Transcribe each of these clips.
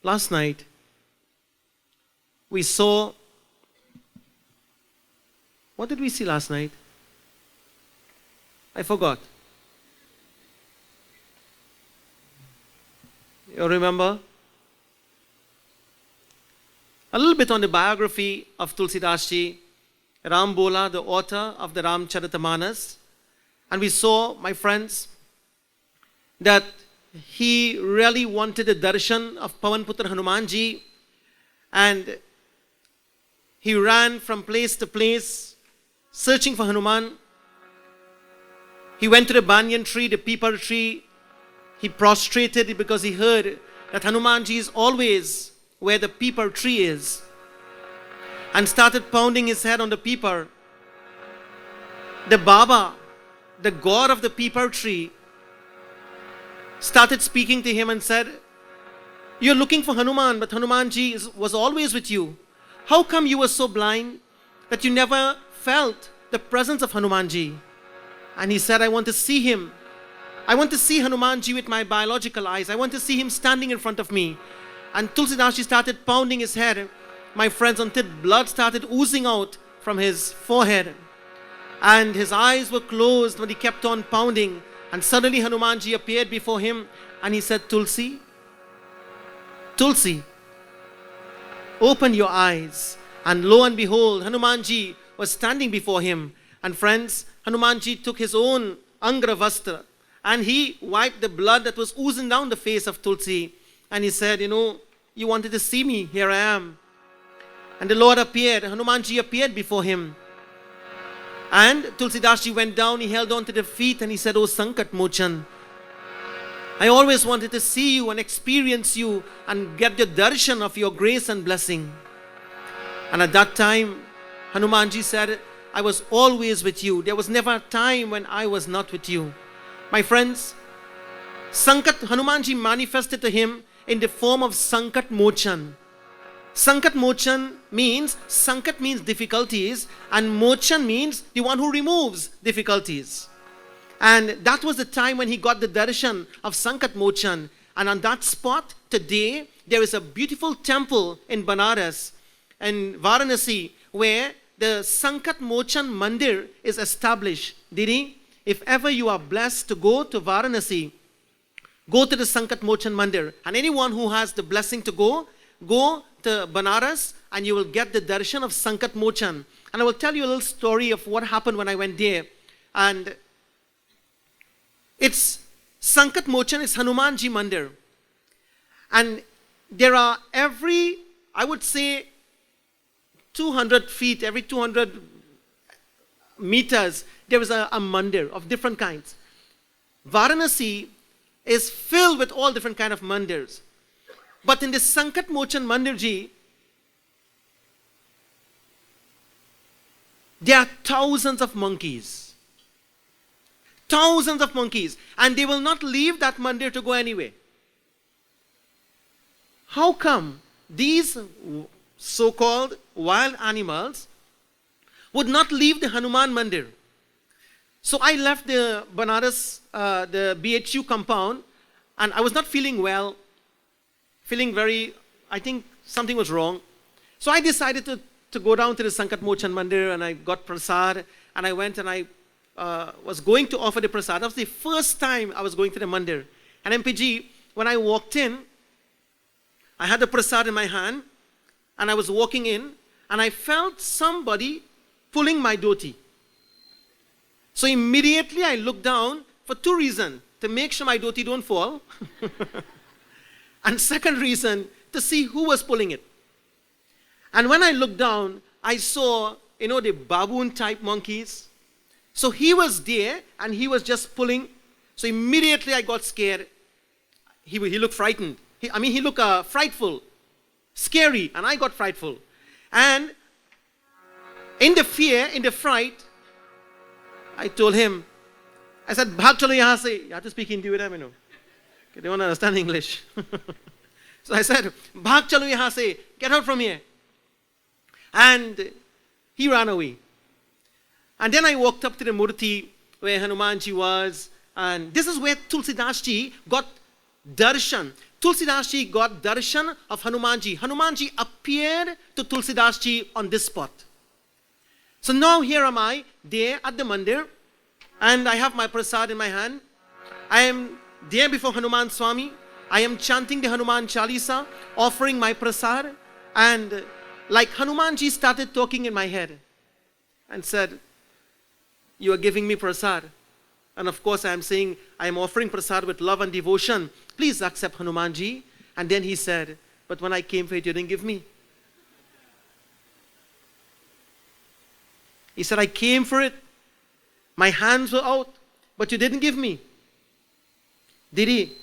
Last night, we saw, what did we see last night? I forgot. You remember? A little bit on the biography of Tulsidas ji, Ram Bola, the author of the Ramcharitmanas. And we saw, my friends, that he really wanted the darshan of Pawanputra Hanumanji, and he ran from place to place searching for Hanuman. He went to the banyan tree, the peepal tree. He prostrated because he heard that Hanumanji is always where the peepal tree is, and started pounding his head on the peepal. The Baba, the god of the peepal tree, started speaking to him and said, "You're looking for Hanuman, but Hanumanji was always with you. How come you were so blind that you never felt the presence of Hanumanji?" And he said, "I want to see him. I want to see Hanumanji with my biological eyes. I want to see him standing in front of me." And Tulsidas ji started pounding his head, my friends, until blood started oozing out from his forehead. And his eyes were closed when he kept on pounding. And suddenly Hanumanji appeared before him and he said, "Tulsi, Tulsi, open your eyes." And lo and behold, Hanumanji was standing before him. And friends, Hanumanji took his own Angra Vastra and he wiped the blood that was oozing down the face of Tulsi. And he said, "You wanted to see me, here I am." And the Lord appeared, Hanumanji appeared before him. And Tulsidas ji went down, he held on to the feet and he said, "Oh Sankat Mochan, I always wanted to see you and experience you and get the darshan of your grace and blessing." And at that time, Hanumanji said, "I was always with you. There was never a time when I was not with you." My friends, Hanumanji manifested to him in the form of Sankat Mochan. Sankat Mochan means, Sankat means difficulties, and Mochan means the one who removes difficulties. And that was the time when he got the darshan of Sankat Mochan. And on that spot, today, there is a beautiful temple in Banaras and Varanasi where the Sankat Mochan Mandir is established. Didi, if ever you are blessed to go to Varanasi, go to the Sankat Mochan Mandir. And anyone who has the blessing to go to Banaras and you will get the darshan of Sankat Mochan. And I will tell you a little story of what happened when I went there. And it's Sankat Mochan, it's Hanumanji Mandir. And there are I would say 200 feet, every 200 meters, there is a mandir of different kinds. Varanasi is filled with all different kind of mandirs. But in the Sankat Mochan Mandir ji, there are thousands of monkeys. Thousands of monkeys. And they will not leave that mandir to go anywhere. How come these so-called wild animals would not leave the Hanuman Mandir? So I left the Banaras, the BHU compound, and I was not feeling well. I think something was wrong. So I decided to go down to the Sankat Mochan Mandir, and I got prasad, and I went and I was going to offer the prasad. That was the first time I was going to the mandir. And MPG, when I walked in, I had the prasad in my hand, and I was walking in, and I felt somebody pulling my dhoti. So immediately I looked down for two reasons. To make sure my dhoti don't fall. And second reason, to see who was pulling it. And when I looked down, I saw, the baboon type monkeys. So he was there and he was just pulling. So immediately I got scared. He looked frightened. He looked frightful, scary, and I got frightful. And in the fear, in the fright, I told him, I said, "Bhag chalo yahan se." You have to speak Hindi with them, They don't understand English. So I said, "Bhag chalo yahan se, get out from here." And he ran away. And then I walked up to the murti where Hanumanji was. And this is where Tulsidas ji got darshan. Tulsidas ji got darshan of Hanumanji. Hanumanji appeared to Tulsidas ji on this spot. So now here am I, there at the mandir, and I have my prasad in my hand. I am there before Hanuman Swami. I am chanting the Hanuman Chalisa, offering my prasad, and like Hanumanji started talking in my head and said, "You are giving me prasad." And of course I am saying, I am offering prasad with love and devotion. Please accept, Hanumanji. And then he said, "But when I came for it, you didn't give me." He said, "I came for it. My hands were out, but you didn't give me." Did he?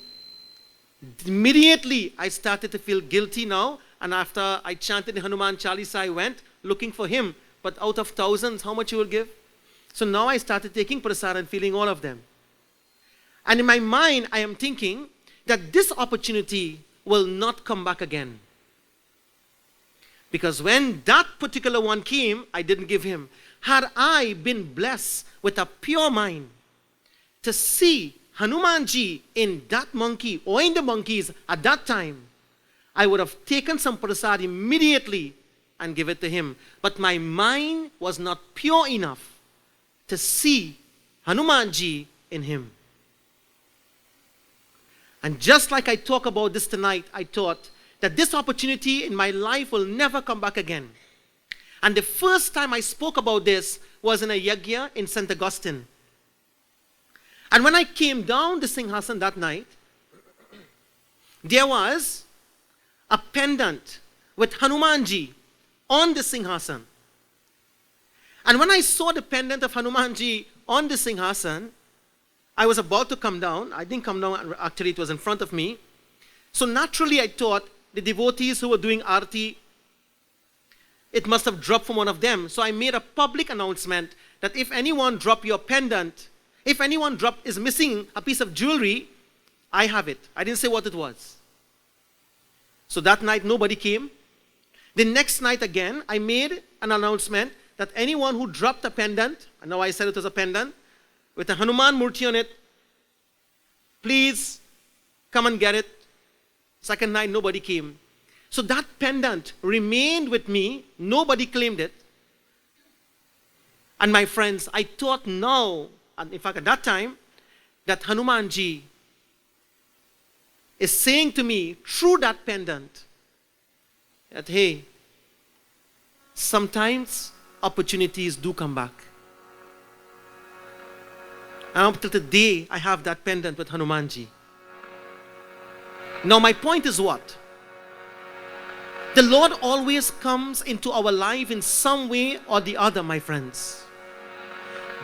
Immediately I started to feel guilty now. And after I chanted the Hanuman Chalisa, I went looking for him. But out of thousands, how much you will give? So now I started taking prasad and feeling all of them. And in my mind, I am thinking that this opportunity will not come back again. Because when that particular one came, I didn't give him. Had I been blessed with a pure mind to see Hanumanji in that monkey or in the monkeys at that time, I would have taken some prasad immediately and give it to him. But my mind was not pure enough to see Hanumanji in him. And just like I talk about this tonight, I thought that this opportunity in my life will never come back again. And the first time I spoke about this was in a Yagna in St. Augustine. And when I came down the Singhasan that night, there was a pendant with Hanumanji on the Singhasan. And when I saw the pendant of Hanumanji on the Singhasan, I was about to come down. I didn't come down, actually it was in front of me. So naturally I thought the devotees who were doing Aarti, it must have dropped from one of them. So I made a public announcement that if anyone drop your pendant, if anyone is missing a piece of jewelry, I have it. I didn't say what it was. So that night nobody came. The next night again, I made an announcement that anyone who dropped a pendant, and now I said it was a pendant, with a Hanuman Murti on it, please come and get it. Second night, nobody came. So that pendant remained with me. Nobody claimed it. And my friends, I thought now, and in fact at that time, that Hanumanji is saying to me through that pendant that, hey, sometimes opportunities do come back. And up till today, I have that pendant with Hanumanji. Now my point is what? The Lord always comes into our life in some way or the other, my friends.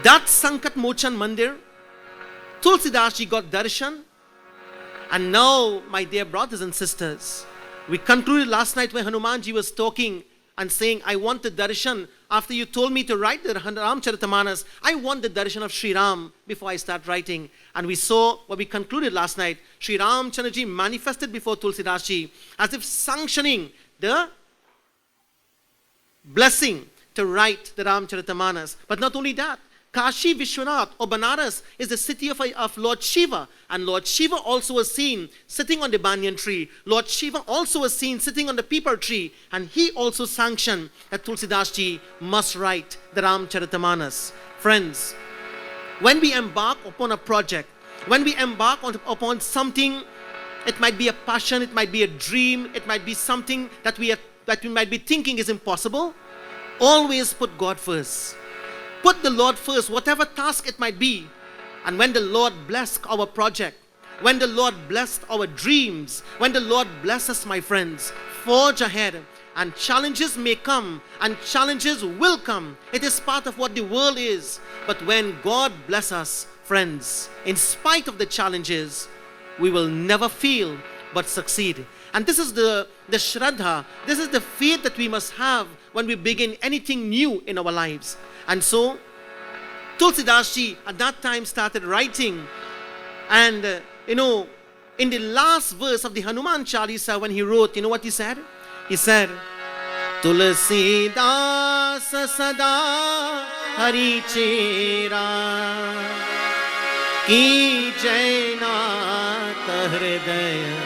That Sankat Mochan Mandir, Tulsidas ji got darshan. And now, my dear brothers and sisters, we concluded last night when Hanumanji was talking and saying, I want the darshan. After you told me to write the Ramcharitmanas, I want the darshan of Sri Ram before I start writing. And we saw what we concluded last night. Sri Ramchandraji manifested before Tulsidas ji as if sanctioning the blessing to write the Ramcharitmanas. But not only that, Kashi Vishwanath or Banaras is the city of Lord Shiva. And Lord Shiva also was seen sitting on the banyan tree. Lord Shiva also was seen sitting on the peepal tree. And he also sanctioned that Tulsidas ji must write the Ramcharitmanas. Friends, when we embark upon a project, when we embark upon something, it might be a passion, it might be a dream, it might be something that we might be thinking is impossible. Always put God first. Put the Lord first, whatever task it might be. And when the Lord bless our project, when the Lord bless our dreams, when the Lord bless us, my friends, forge ahead. And challenges may come, and challenges will come. It is part of what the world is. But when God bless us, friends, in spite of the challenges, we will never fail but succeed. And this is the Shraddha, this is the faith that we must have when we begin anything new in our lives. And so, Tulsidas ji at that time started writing. And, in the last verse of the Hanuman Chalisa, when he wrote, you know what he said? He said, Tulsidas sada hari chera ki jainat hridaya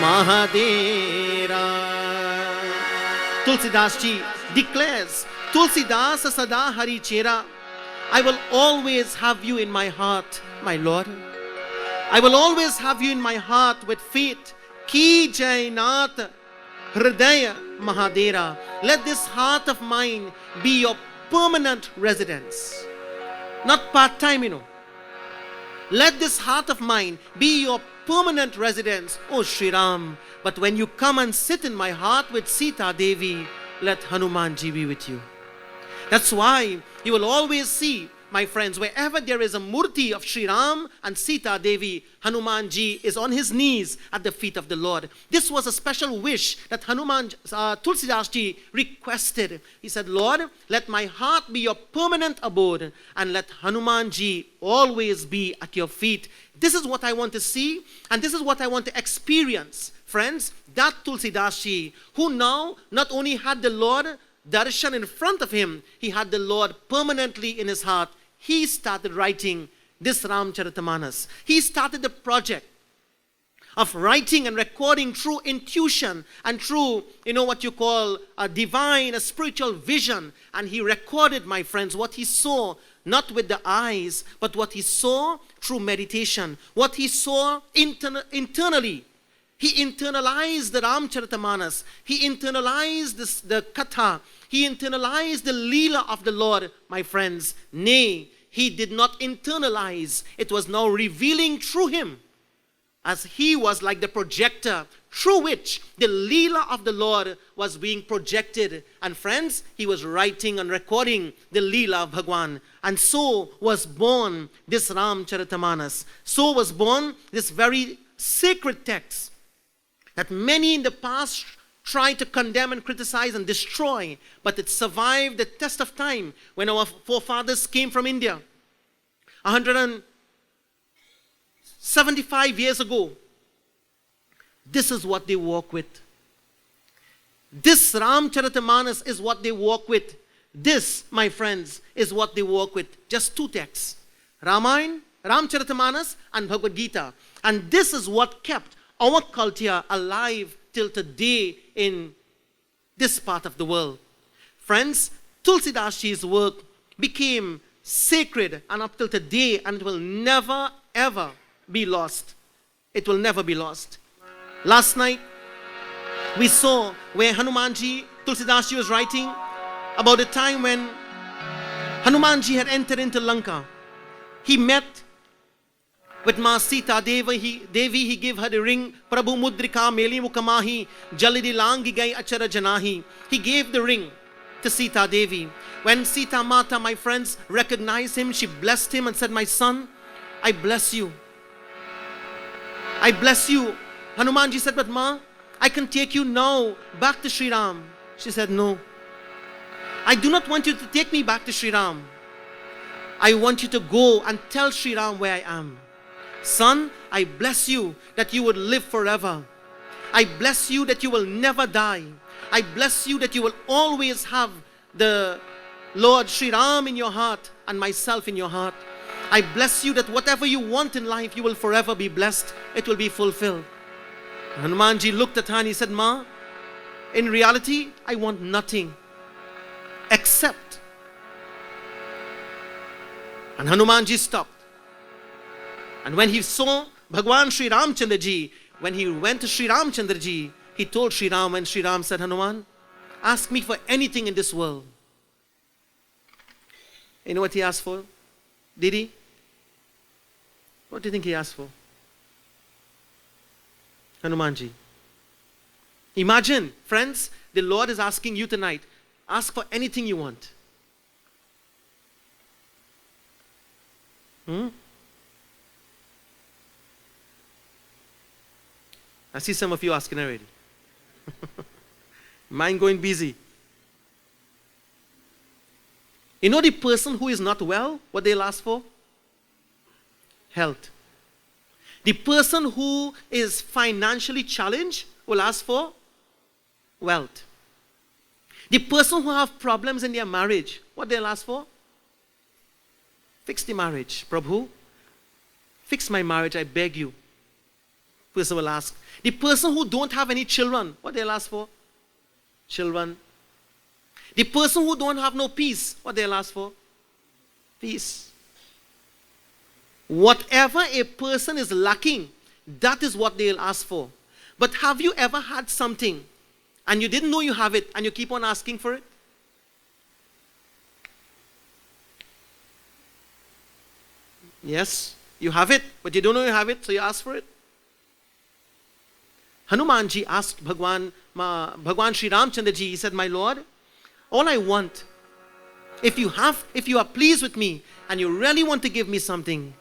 mahadera. Tulsidas ji declares, Tulsidas sada hari chera. I will always have you in my heart, my Lord. I will always have you in my heart with faith. Ki jainat hridaya mahadera. Let this heart of mine be your permanent residence. Not part-time, Let this heart of mine be your permanent residence, O Sri Ram. But when you come and sit in my heart with Sita Devi, let Hanumanji be with you. That's why you will always see, my friends, wherever there is a murti of Sri Ram and Sita Devi, Hanumanji is on his knees at the feet of the Lord. This was a special wish that Tulsidas ji requested. He said, Lord, let my heart be your permanent abode and let Hanumanji always be at your feet. This is what I want to see and this is what I want to experience. Friends, that Tulsidas ji, who now not only had the Lord darshan in front of him, he had the Lord permanently in his heart. He started writing this Ramcharitmanas. He started the project of writing and recording through intuition and through, what you call a divine, a spiritual vision. And he recorded, my friends, what he saw, not with the eyes, but what he saw through meditation, what he saw internally. He internalized the Ramcharitmanas. He internalized the Katha. He internalized the Leela of the Lord, my friends. Nay, he did not internalize. It was now revealing through him, as he was like the projector through which the Leela of the Lord was being projected. And friends, he was writing and recording the Leela of Bhagwan. And so was born this Ramcharitmanas. So was born this very sacred text that many in the past tried to condemn and criticize and destroy, but it survived the test of time when our forefathers came from India 175 years ago. This is what they walk with. This Ramcharitmanas is what they walk with. This, my friends, is what they walk with. Just two texts, Ramayana, Ramcharitmanas and Bhagavad Gita. And this is what kept our culture alive till today in this part of the world. Friends, Tulsidas ji's work became sacred and up till today, and it will never ever be lost. It will never be lost. Last night we saw where Hanumanji, Tulsidas ji was writing about the time when Hanumanji had entered into Lanka. He met with Ma Sita Devi, he gave her the ring. Prabhu Mudrika Meli Mukamahi, Jalidi Langi Gai Achara Janahi. He gave the ring to Sita Devi. When Sita Mata, my friends, recognized him, she blessed him and said, my son, I bless you. I bless you. Hanumanji said, but Ma, I can take you now back to Sri Ram. She said, no. I do not want you to take me back to Sri Ram. I want you to go and tell Sri Ram where I am. Son, I bless you that you would live forever. I bless you that you will never die. I bless you that you will always have the Lord Sri Ram in your heart and myself in your heart. I bless you that whatever you want in life, you will forever be blessed. It will be fulfilled. Hanumanji looked at her and he said, Ma, in reality, I want nothing except. And Hanumanji stopped. And when he saw Bhagwan Sri Ramchandra ji, when he went to Sri Ramchandra ji, he told Sri Ram, and Sri Ram said, Hanuman, ask me for anything in this world. You know what he asked for? Did he? What do you think he asked for? Hanumanji. Imagine, friends, the Lord is asking you tonight, ask for anything you want. I see some of you asking already. Mind going busy. You know the person who is not well, what they'll ask for? Health. The person who is financially challenged will ask for wealth. The person who have problems in their marriage, what they'll ask for? Fix the marriage. Prabhu, fix my marriage, I beg you. person will ask. The person who don't have any children, what they'll ask for? Children. The person who don't have no peace, what they'll ask for? Peace. Whatever a person is lacking, that is what they'll ask for. But have you ever had something and you didn't know you have it and you keep on asking for it? Yes, you have it, but you don't know you have it, so you ask for it. Hanumanji asked Bhagwan Sri Ramchandra ji, he said, my Lord, all I want, if you are pleased with me and you really want to give me something,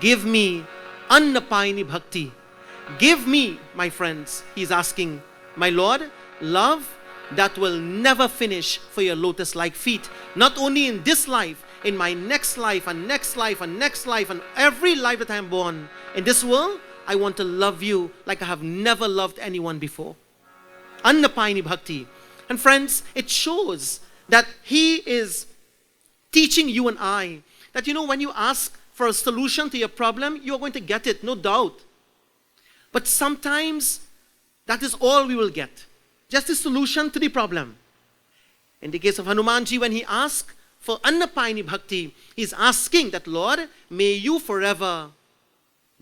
give me annapayini bhakti. Give me, my friends, he's asking, my Lord, love that will never finish for your lotus-like feet. Not only in this life, in my next life and next life and next life and every life that I am born. In this world, I want to love you like I have never loved anyone before. Annapayini bhakti. And friends, it shows that he is teaching you and I that, when you ask for a solution to your problem, you are going to get it, no doubt. But sometimes that is all we will get. Just a solution to the problem. In the case of Hanumanji, when he asked for annapayini bhakti, he's asking that, Lord, may you forever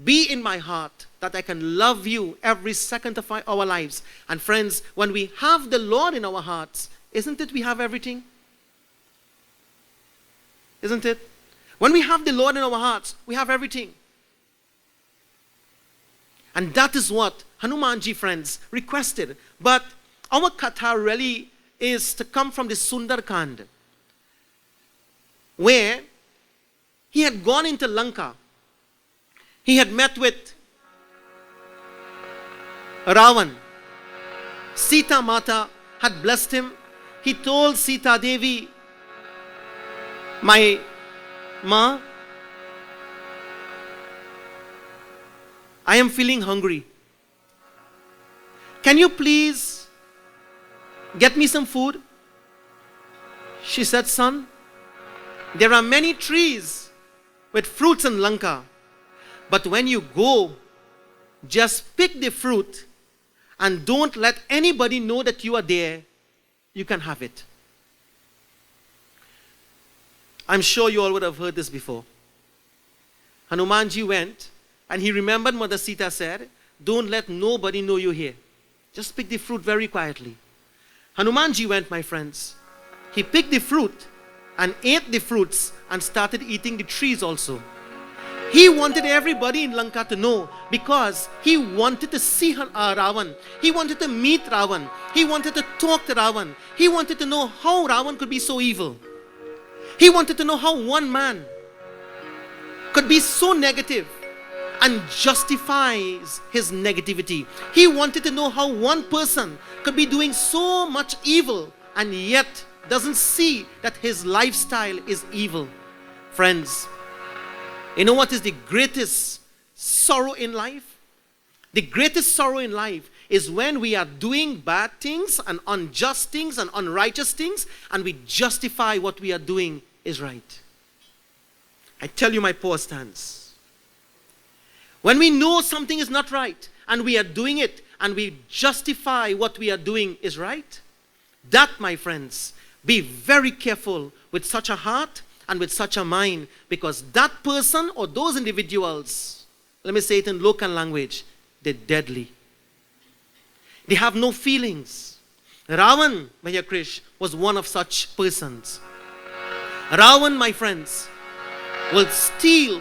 be in my heart, that I can love you every second of our lives. And friends, when we have the Lord in our hearts, isn't it we have everything? Isn't it? When we have the Lord in our hearts, we have everything. And that is what Hanumanji, friends, requested. But our katha really is to come from the Sundarkand, where he had gone into Lanka. He had met with Ravana. Sita Mata had blessed him. He told Sita Devi, my ma, I am feeling hungry. Can you please get me some food? She said, son, there are many trees with fruits in Lanka. But when you go, just pick the fruit and don't let anybody know that you are there. You can have it. I'm sure you all would have heard this before. Hanumanji went and he remembered Mother Sita said, don't let nobody know you're here. Just pick the fruit very quietly. Hanumanji went, my friends. He picked the fruit and ate the fruits and started eating the trees also. He wanted everybody in Lanka to know because he wanted to see Ravana. He wanted to meet Ravana. He wanted to talk to Ravana. He wanted to know how Ravana could be so evil. He wanted to know how one man could be so negative and justifies his negativity. He wanted to know how one person could be doing so much evil and yet doesn't see that his lifestyle is evil. Friends, you know what is the greatest sorrow in life? The greatest sorrow in life is when we are doing bad things and unjust things and unrighteous things and we justify what we are doing is right. I tell you my poor stance. When we know something is not right and we are doing it and we justify what we are doing is right, that, my friends, be very careful with such a heart and with such a mind, because that person or those individuals, let me say it in local language, they're deadly. They have no feelings. Ravana, Bhaiya Krish, was one of such persons. Ravana, my friends, will steal,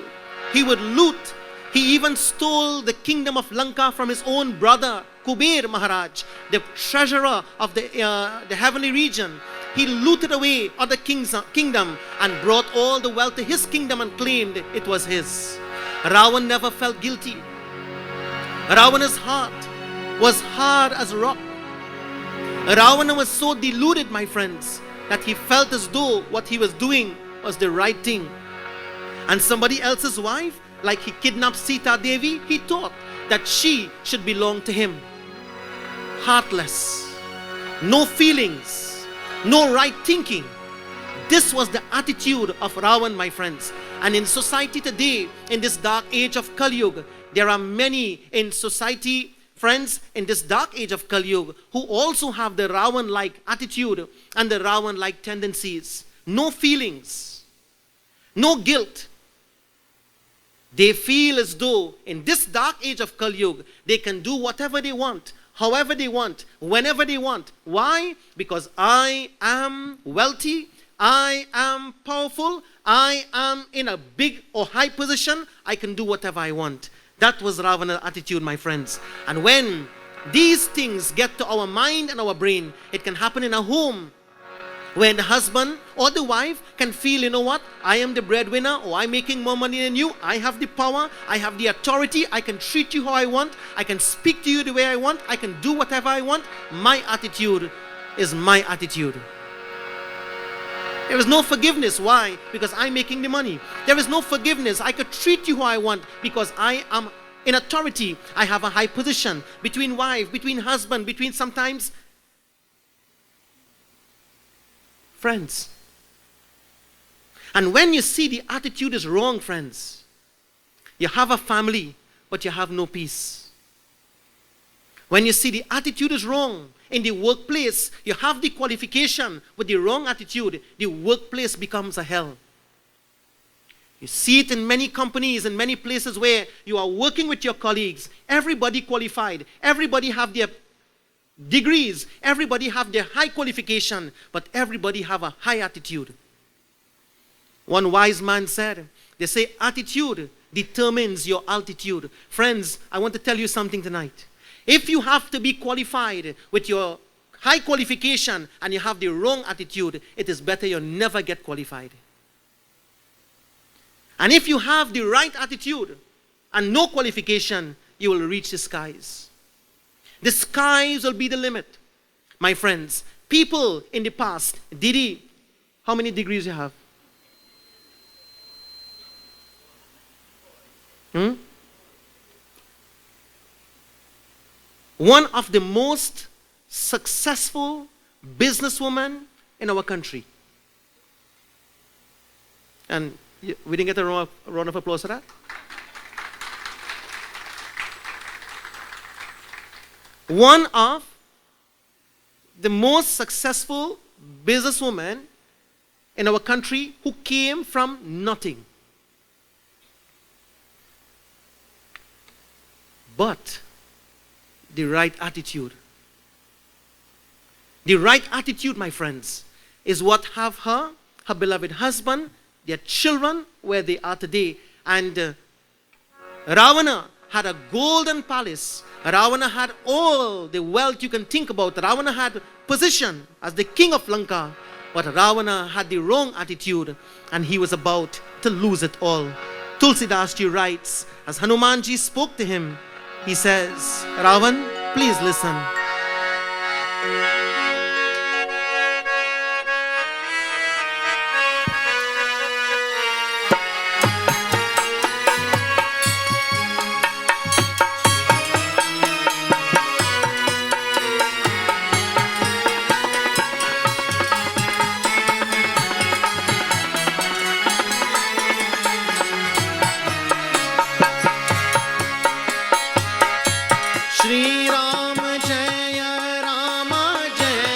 he would loot. He even stole the kingdom of Lanka from his own brother, Kuber Maharaj, the treasurer of the heavenly region. He looted away other kingdom and brought all the wealth to his kingdom and claimed it was his. Ravana never felt guilty. Ravana's heart was hard as rock. Ravana was so deluded, my friends, that he felt as though what he was doing was the right thing. And somebody else's wife, like he kidnapped Sita Devi, he thought that she should belong to him. Heartless, no feelings, no right thinking. This was the attitude of Ravana, my friends. And in society today, in this dark age of Kali Yuga, there are many in society, friends, in this dark age of Kali Yuga, who also have the Ravan-like attitude and the Ravan-like tendencies. No feelings, no guilt. They feel as though in this dark age of Kali Yuga, they can do whatever they want, however they want, whenever they want. Why? Because I am wealthy, I am powerful, I am in a big or high position, I can do whatever I want. That was Ravana's attitude, my friends. And when these things get to our mind and our brain, it can happen in a home, when the husband or the wife can feel, you know what, I am the breadwinner, or I'm making more money than you, I have the power, I have the authority, I can treat you how I want, I can speak to you the way I want, I can do whatever I want. My attitude is my attitude. There is no forgiveness. Why? Because I'm making the money. There is no forgiveness. I could treat you how I want because I am in authority. I have a high position between wife, between husband, between sometimes friends. And when you see the attitude is wrong, friends, you have a family, but you have no peace. When you see the attitude is wrong in the workplace, you have the qualification with the wrong attitude, the workplace becomes a hell. You see it in many companies and many places where you are working with your colleagues. Everybody qualified. Everybody have their degrees, everybody have their high qualification, but everybody have a high attitude. One wise man said, they say attitude determines your altitude. Friends, I want to tell you something tonight. If you have to be qualified with your high qualification and you have the wrong attitude, it is better you never get qualified. And if you have the right attitude and no qualification, you will reach the skies. The skies will be the limit. My friends, people in the past, Didi, how many degrees you have? One of the most successful businesswomen in our country. And we didn't get a round of applause for that? One of the most successful businesswomen in our country who came from nothing. But the right attitude. The right attitude, my friends, is what have her beloved husband, their children where they are today. And Ravana had a golden palace. Ravana had all the wealth you can think about. Ravana had position as the king of Lanka. But Ravana had the wrong attitude and he was about to lose it all. Tulsidas writes, as Hanumanji spoke to him, he says, Ravan, please listen. Shri Ram Jaya Rama Jaya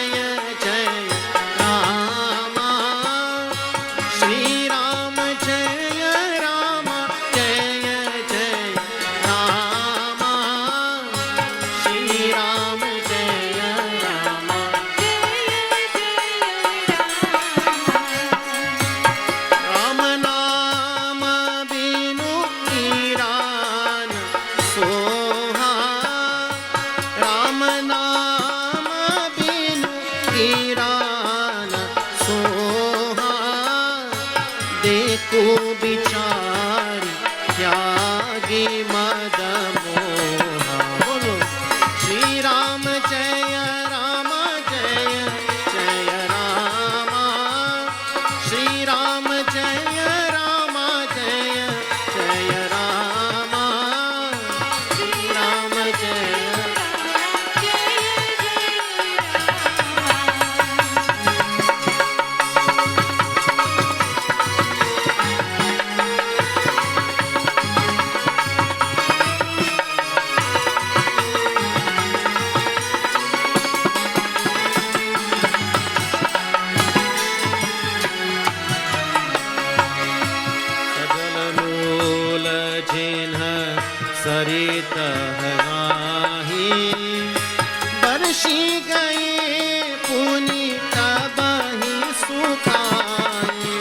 गए पुनि तब ही सुखाई,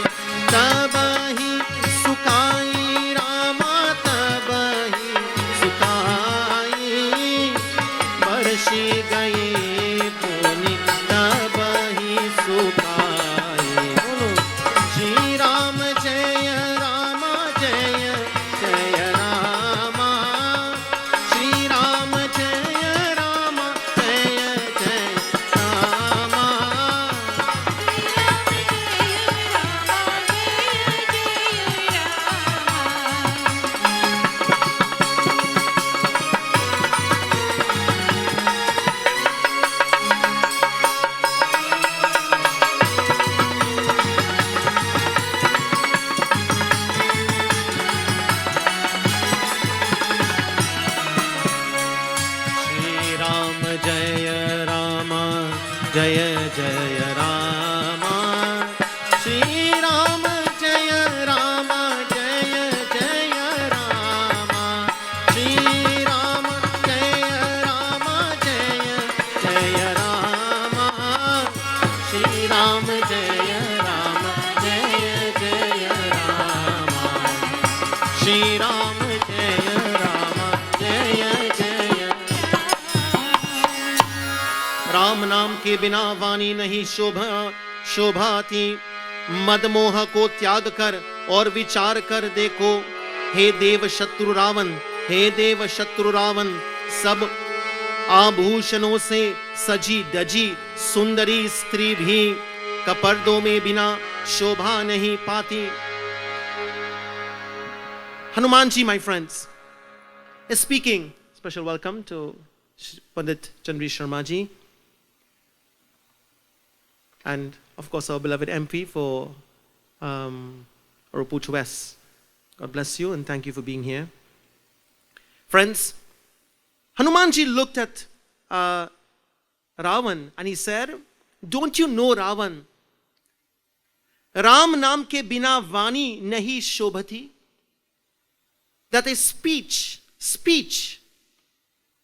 तब ही सुखाई रामा तब ही सुखाई, बरसी गए पुनि तब ही सुखाई। बोलो श्री राम जय रामा जय जय रामा, श्री राम जय रामा जय जय रामा। श्री राम जय रामा जय जय रामा, श्री राम जय रामा जय जय रामा, श्री राम जय रामा जय जय रामा, श्री राम जय रामा जय जय रामा, श्री राम जय रामा जय जय। राम नाम के बिना वाणी नहीं शोभाती, मद मोह को त्याग कर और विचार कर देखो, हे देव शत्रु रावण, हे देव शत्रु रावण, सब आभूषणों से सजी धजी सुंदरी स्त्री भी कपर्दों में बिना शोभा नहीं पाती। Hanumanji, my friends, is speaking. Special welcome to Pandit Chandri Sharma ji, and of course our beloved MP for Ropuch West. God bless you and thank you for being here. Friends, Hanumanji looked at Ravan and he said, don't you know Ravan, Ram naam ke bina vani nahi shobhati, that is speech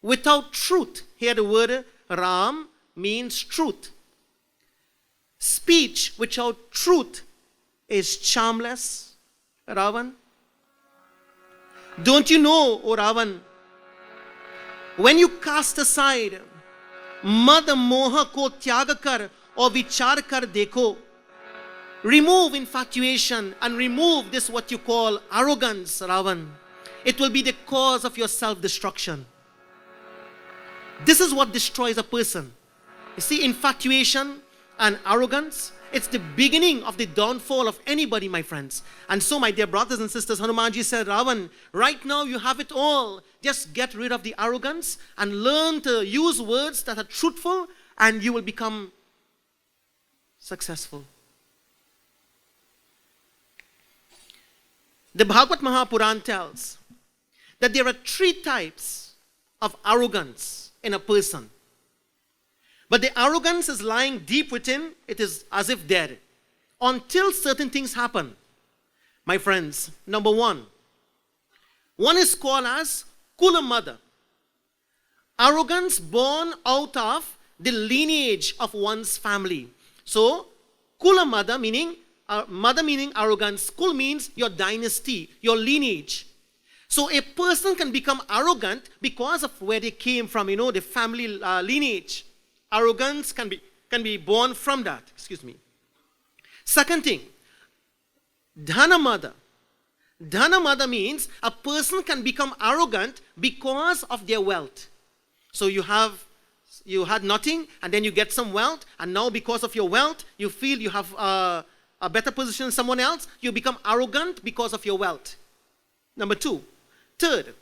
without truth. Here the word Ram means truth. Speech without truth is charmless, Ravan. Don't you know, O Ravan, when you cast aside mad moha ko tyag kar aur vichar kar dekho, remove infatuation and remove this what you call arrogance, Ravan, it will be the cause of your self-destruction. This is what destroys a person. You see, infatuation and arrogance, it's the beginning of the downfall of anybody, my friends. And so, my dear brothers and sisters, Hanumanji said, Ravan, right now you have it all. Just get rid of the arrogance and learn to use words that are truthful and you will become successful. The Bhagavad Mahapuran tells that there are 3 types of arrogance in a person. But the arrogance is lying deep within, it is as if dead, until certain things happen. My friends, number 1 is called as Kula Mada. Arrogance born out of the lineage of one's family. So, Kula Mada meaning arrogance. Kul means your dynasty, your lineage. So a person can become arrogant because of where they came from, the family lineage. Arrogance can be born from that. Excuse me. Second thing, Dhanamada. Dhanamada means a person can become arrogant because of their wealth. So you had nothing and then you get some wealth, and now because of your wealth, you feel you have a better position than someone else. You become arrogant because of your wealth. Number 2. Third,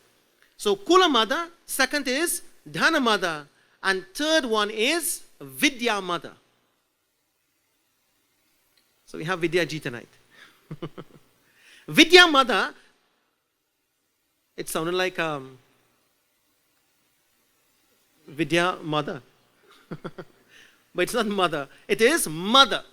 so Kula Mada, second is Dhana Mada, and third one is Vidya Mada. So we have Vidya Ji tonight. Vidya Mada, it sounded like Vidya Mother. But it's not mother, it is mother.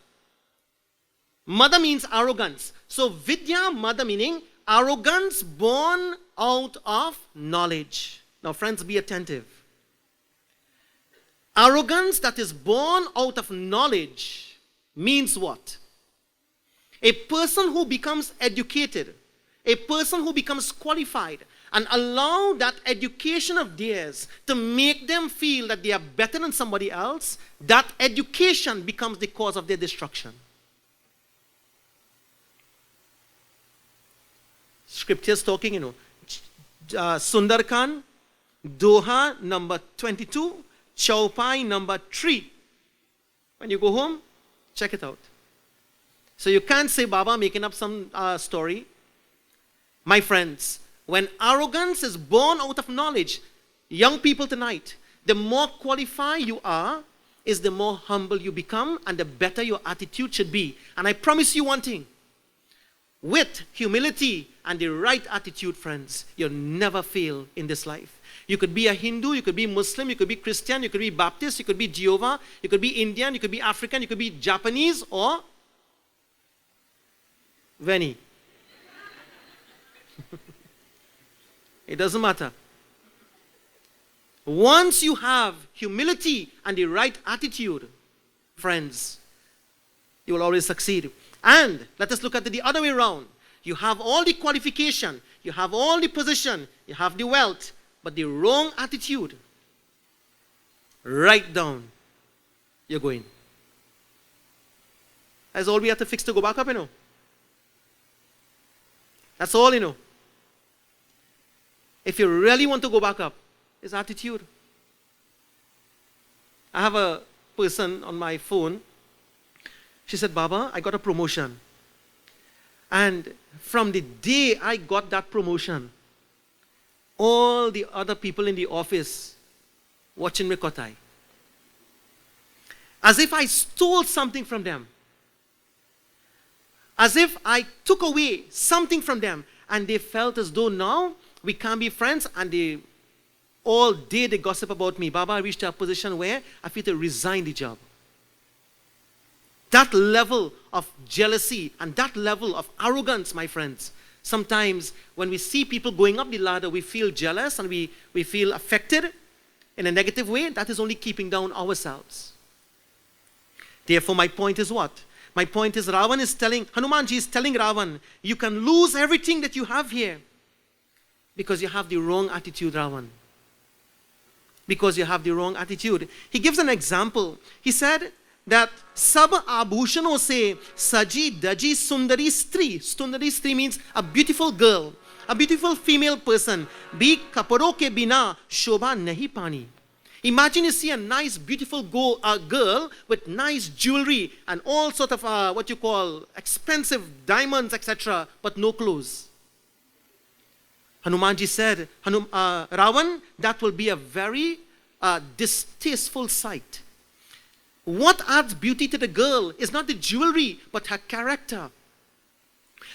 Mother means arrogance. So Vidya Mada meaning arrogance born out of knowledge. Now friends, be attentive. Arrogance that is born out of knowledge means what? A person who becomes educated, a person who becomes qualified, and allow that education of theirs to make them feel that they are better than somebody else, that education becomes the cause of their destruction. Scriptures talking, Sundarkan, Doha number 22, Chaupai number 3. When you go home, check it out. So you can't say Baba making up some story. My friends, when arrogance is born out of knowledge, young people tonight, the more qualified you are, is the more humble you become and the better your attitude should be. And I promise you one thing. With humility and the right attitude, friends, you'll never fail in this life. You could be a Hindu, you could be Muslim, you could be Christian, you could be Baptist, you could be Jehovah, you could be Indian, you could be African, you could be Japanese or Veni. It doesn't matter. Once you have humility and the right attitude, friends, you will always succeed. And let us look at it the other way around. You have all the qualification, you have all the position, you have the wealth, but the wrong attitude, right down, you're going. That's all we have to fix to go back up, That's all, If you really want to go back up, it's attitude. I have a person on my phone. She said, Baba, I got a promotion. And from the day I got that promotion, all the other people in the office watching me kotai. As if I stole something from them. As if I took away something from them. And they felt as though now we can't be friends, and all day they gossip about me. Baba, I reached a position where I feel to resign the job. That level of jealousy and that level of arrogance, my friends. Sometimes when we see people going up the ladder, we feel jealous and we feel affected in a negative way. That is only keeping down ourselves. Therefore, my point is what? My point is Hanumanji is telling Ravana, you can lose everything that you have here because you have the wrong attitude, Ravana. Because you have the wrong attitude. He gives an example. He said that Sab abhushanon se saji daji sundari stri. Sundari stri means a beautiful girl, a beautiful female person. Bhi kaparo ke bina shobha nahi pani. Imagine you see a nice, beautiful girl with nice jewelry and all sort of what you call expensive diamonds, etc., but no clothes. Hanumanji said, Ravan, that will be a very distasteful sight. What adds beauty to the girl is not the jewelry, but her character.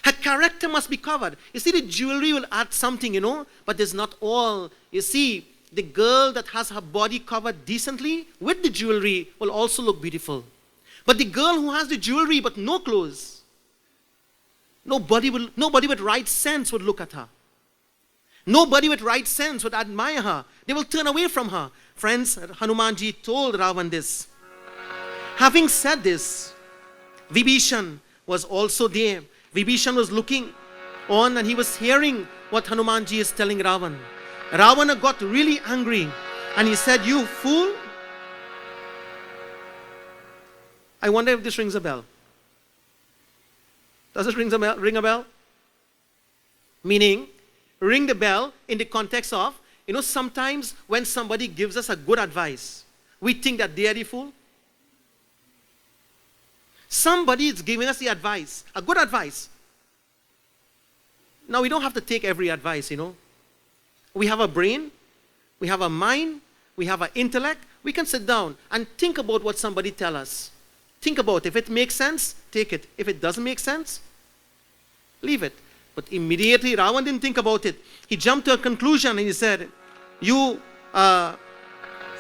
Her character must be covered. You see, the jewelry will add something, but there's not all. You see, the girl that has her body covered decently with the jewelry will also look beautiful. But the girl who has the jewelry but no clothes, nobody with right sense would look at her. Nobody with right sense would admire her. They will turn away from her. Friends, Hanumanji told Ravana this. Having said this, Vibhishan was also there. Vibhishan was looking on and he was hearing what Hanumanji is telling Ravana. Ravana got really angry and he said, you fool. I wonder if this rings a bell. Does it ring a bell? Meaning, ring the bell in the context of, sometimes when somebody gives us a good advice, we think that they are the fool. Somebody is giving us the advice, a good advice. Now, we don't have to take every advice, We have a brain, we have a mind, we have an intellect. We can sit down and think about what somebody tells us. Think about it. If it makes sense, take it. If it doesn't make sense, leave it. But immediately, Ravana didn't think about it. He jumped to a conclusion and he said,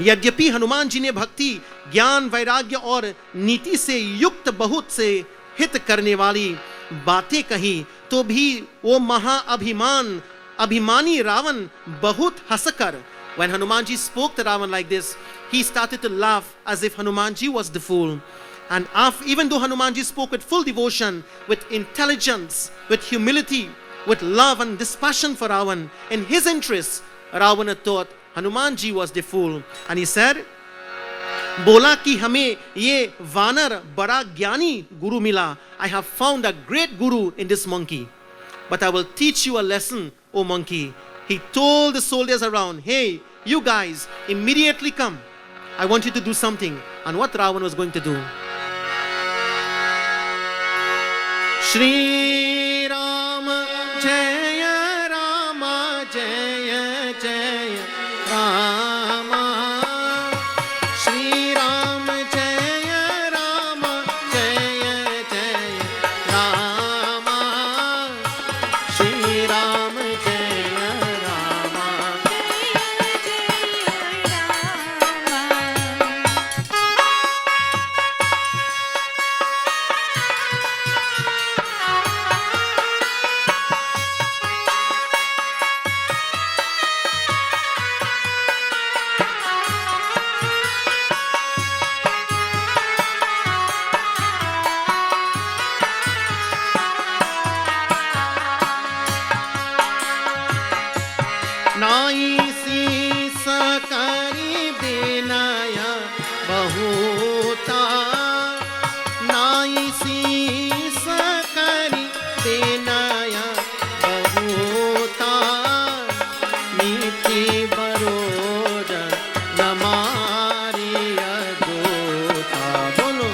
यद्यपि हनुमान जी ने भक्ति ज्ञान वैराग्य और नीति से युक्त बहुत से हित करने वाली बातें कही तो भी वो अभिमानी रावण बहुत हंसकर. When Hanumanji spoke to Ravana like this, he started to laugh as if Hanumanji was the fool. And even though Hanumanji spoke with full devotion, with intelligence, with humility, with love and dispassion for Ravana, in his interests, Ravana thought Hanumanji was the fool. And he said, बोला कि हमें ये वानर बड़ा ज्ञानी गुरु मिला. I have found a great guru in this monkey. But I will teach you a lesson, O monkey. He told the soldiers around, hey, you guys, immediately come. I want you to do something. And what Ravana was going to do? Shri Rama Jaya Rama Jaya Jaya Rama. Shri Rama Jaya Rama Jaya Jaya Rama. Shri Rama Jaya Rama. नाई सी सकरी बिनय बहुता. नाई सी सकरी बिनय बहुता. नीति बरोद नमारी अदोता. बोलो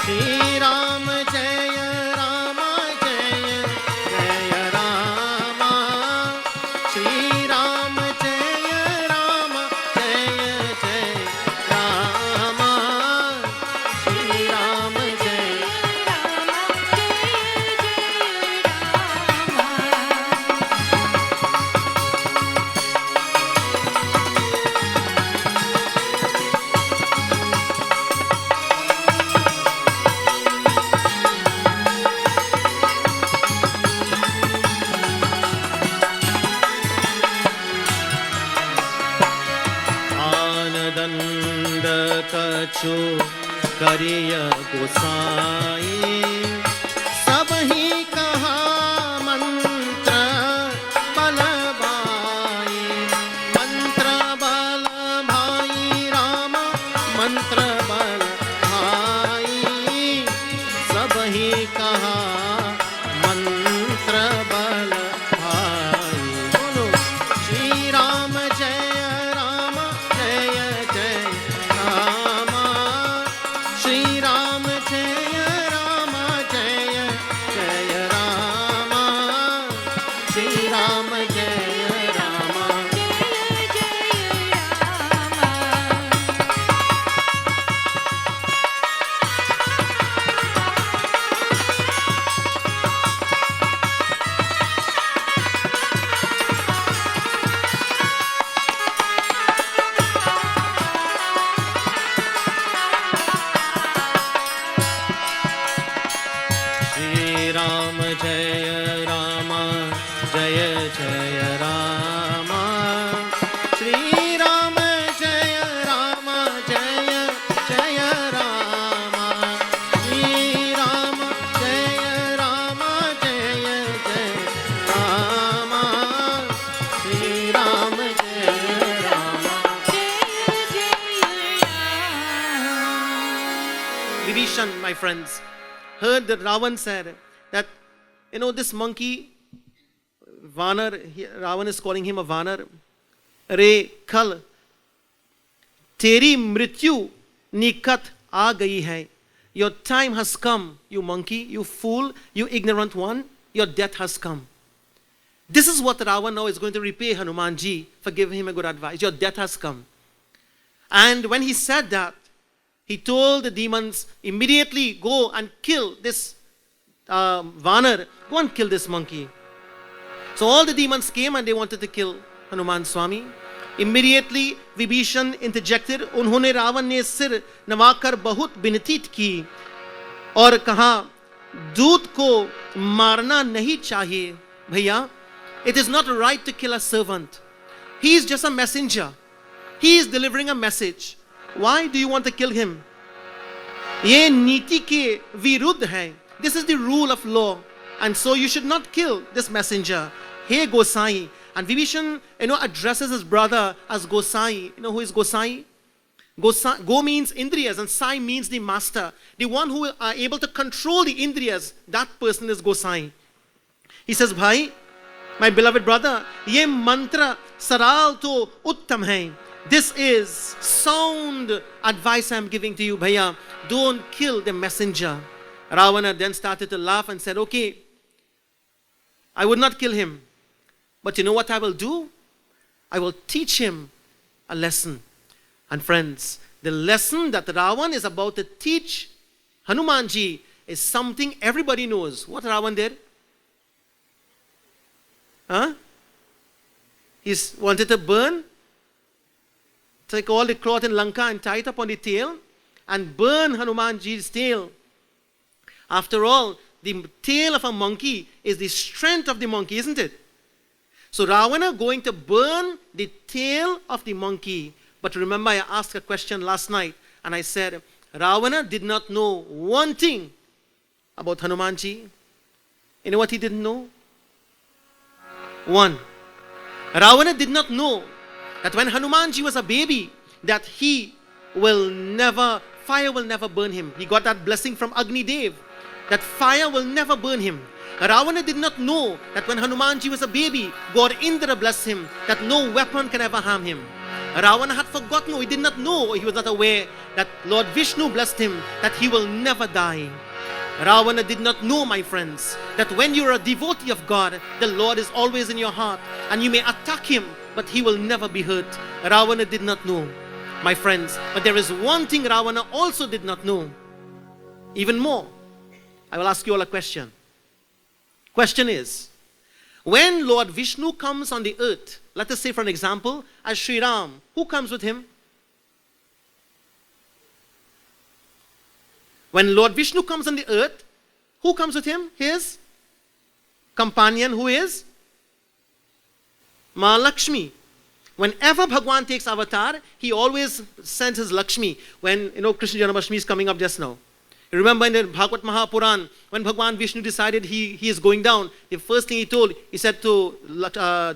श्री राम जय राम जय जय राम. श्री राम जय राम जय जय राम. श्री राम जय आनदंड कछु करिय गोसाई. सब ही कहा मंत्र बल भाई. मंत्र बल भाई राम. मंत्र बल भाई. सब ही कहा मंत्र बल भाई. बोलो श्री राम जय राम जय जय राम. श्री राम जय राम जय जय राम. श्री राम जय राम. श्री राम जय राम जय जय राम. श्री राम जय राम जय जय राम. श्री राम जय राम जय जय राम. श्री राम जय Ram. Vibhishan, my friends, heard that Ravana said that, this monkey, Vanar, Ravana is calling him a Vanar. Re kal, teri mrityu nikat aa gayi hai. Your time has come, you monkey, you fool, you ignorant one. Your death has come. This is what Ravana now is going to repay Hanumanji for giving him a good advice. Your death has come. And when he said that, he told the demons, immediately go and kill this Vanar. Go and kill this monkey. So all the demons came and they wanted to kill Hanuman Swami. Immediately Vibhishan interjected. उन्होंने रावण ने सिर नवाकर बहुत विनती की और कहा, दूत को मारना नहीं चाहिए भैया. It is not right to kill a servant. He is just a messenger. He is delivering a message. Why do you want to kill him? ये नीति के विरुद्ध है. This is the rule of law. And so you should not kill this messenger. Hey Gosai. And Vibhishan, addresses his brother as Gosai. You know who is Gosai? Go means Indriyas and Sai means the master. The one who are able to control the Indriyas. That person is Gosai. He says, Bhai, my beloved brother, ye mantra saral to uttam hai. This is sound advice I am giving to you, Bhaiya. Don't kill the messenger. Ravana then started to laugh and said, okay, I would not kill him. But you know what I will do? I will teach him a lesson. And friends, the lesson that Ravana is about to teach Hanumanji is something everybody knows. What Ravana did? He wanted to burn, take all the cloth in Lanka and tie it up on the tail and burn Hanumanji's tail. After all, the tail of a monkey is the strength of the monkey, isn't it? So Ravana going to burn the tail of the monkey. But remember, I asked a question last night and I said, Ravana did not know one thing about Hanumanji. You know what he didn't know? One. Ravana did not know that when Hanumanji was a baby, that fire will never burn him. He got that blessing from Agni Dev, that fire will never burn him. Ravana did not know that when Hanumanji was a baby, God Indra blessed him, that no weapon can ever harm him. Ravana had forgotten, he did not know, he was not aware that Lord Vishnu blessed him, that he will never die. Ravana did not know, my friends, that when you are a devotee of God, the Lord is always in your heart, and you may attack him, but he will never be hurt. Ravana did not know, my friends. But there is one thing Ravana also did not know. Even more. I will ask you all a question. Question is, when Lord Vishnu comes on the earth, let us say for an example, as Sri Ram, who comes with him? When Lord Vishnu comes on the earth, who comes with him? His companion, who is Ma Lakshmi. Whenever Bhagwan takes avatar, he always sends his Lakshmi. When, Krishna Janmashtami is coming up just now. You remember in the Bhagavad Mahapuran, when Bhagwan Vishnu decided he is going down, the first thing he said to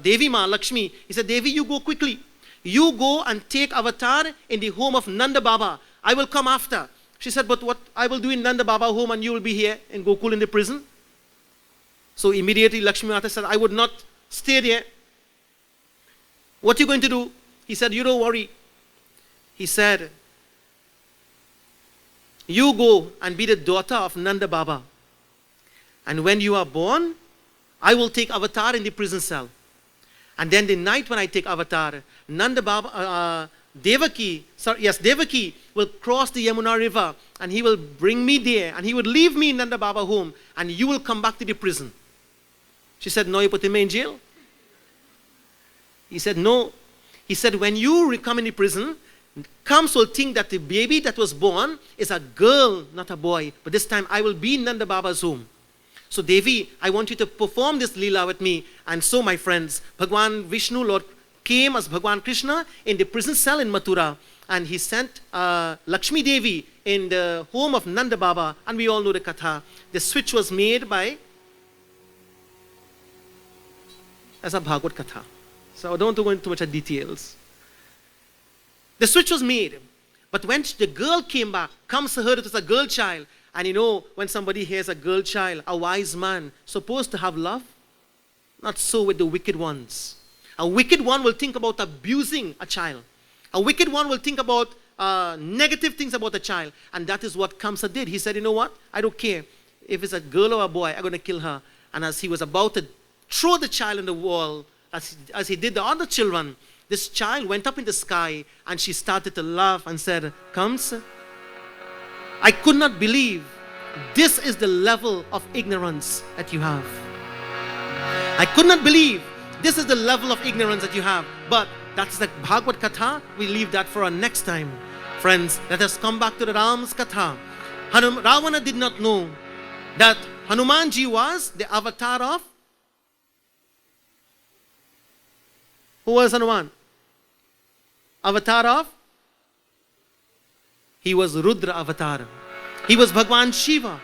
Devi Ma Lakshmi, he said, Devi, you go quickly. You go and take avatar in the home of Nanda Baba. I will come after. She said, but what I will do in Nanda Baba home and you will be here in Gokul in the prison? So immediately Lakshmi Mata said, I would not stay there. What are you going to do? He said, you don't worry. He said, you go and be the daughter of Nanda Baba. And when you are born, I will take avatar in the prison cell. And then the night when I take avatar, Nanda Baba, Devaki will cross the Yamuna river and he will bring me there and he would leave me in Nanda Baba home and you will come back to the prison. She said, no, you put him in jail. He said, no. He said, when you come in the prison, Kams will think that the baby that was born is a girl, not a boy. But this time I will be in Nanda Baba's home. So Devi, I want you to perform this Leela with me. And so my friends, Bhagwan Vishnu, Lord, came as Bhagwan Krishna in the prison cell in Mathura. And he sent Lakshmi Devi in the home of Nanda Baba. And we all know the katha. The switch was made by, as a Bhagavad katha. So I don't want to go into too much details. The switch was made. But when the girl came back, comes to her, it was a girl child. And when somebody hears a girl child, a wise man, supposed to have love, not so with the wicked ones. A wicked one will think about abusing a child. A wicked one will think about negative things about a child. And that is what Kamsa did. He said, you know what? I don't care. If it's a girl or a boy, I'm going to kill her. And as he was about to throw the child in the wall, as he did the other children, this child went up in the sky and she started to laugh and said, Kamsa, I could not believe this is the level of ignorance that you have. I could not believe this is the level of ignorance that you have. But that's the Bhagavad Katha. We leave that for our next time. Friends, let us come back to the Ram's Katha. Ravana did not know that Hanumanji was the avatar of, who was Hanuman? Avatar of He was Rudra Avatar. He was Bhagwan Shiva.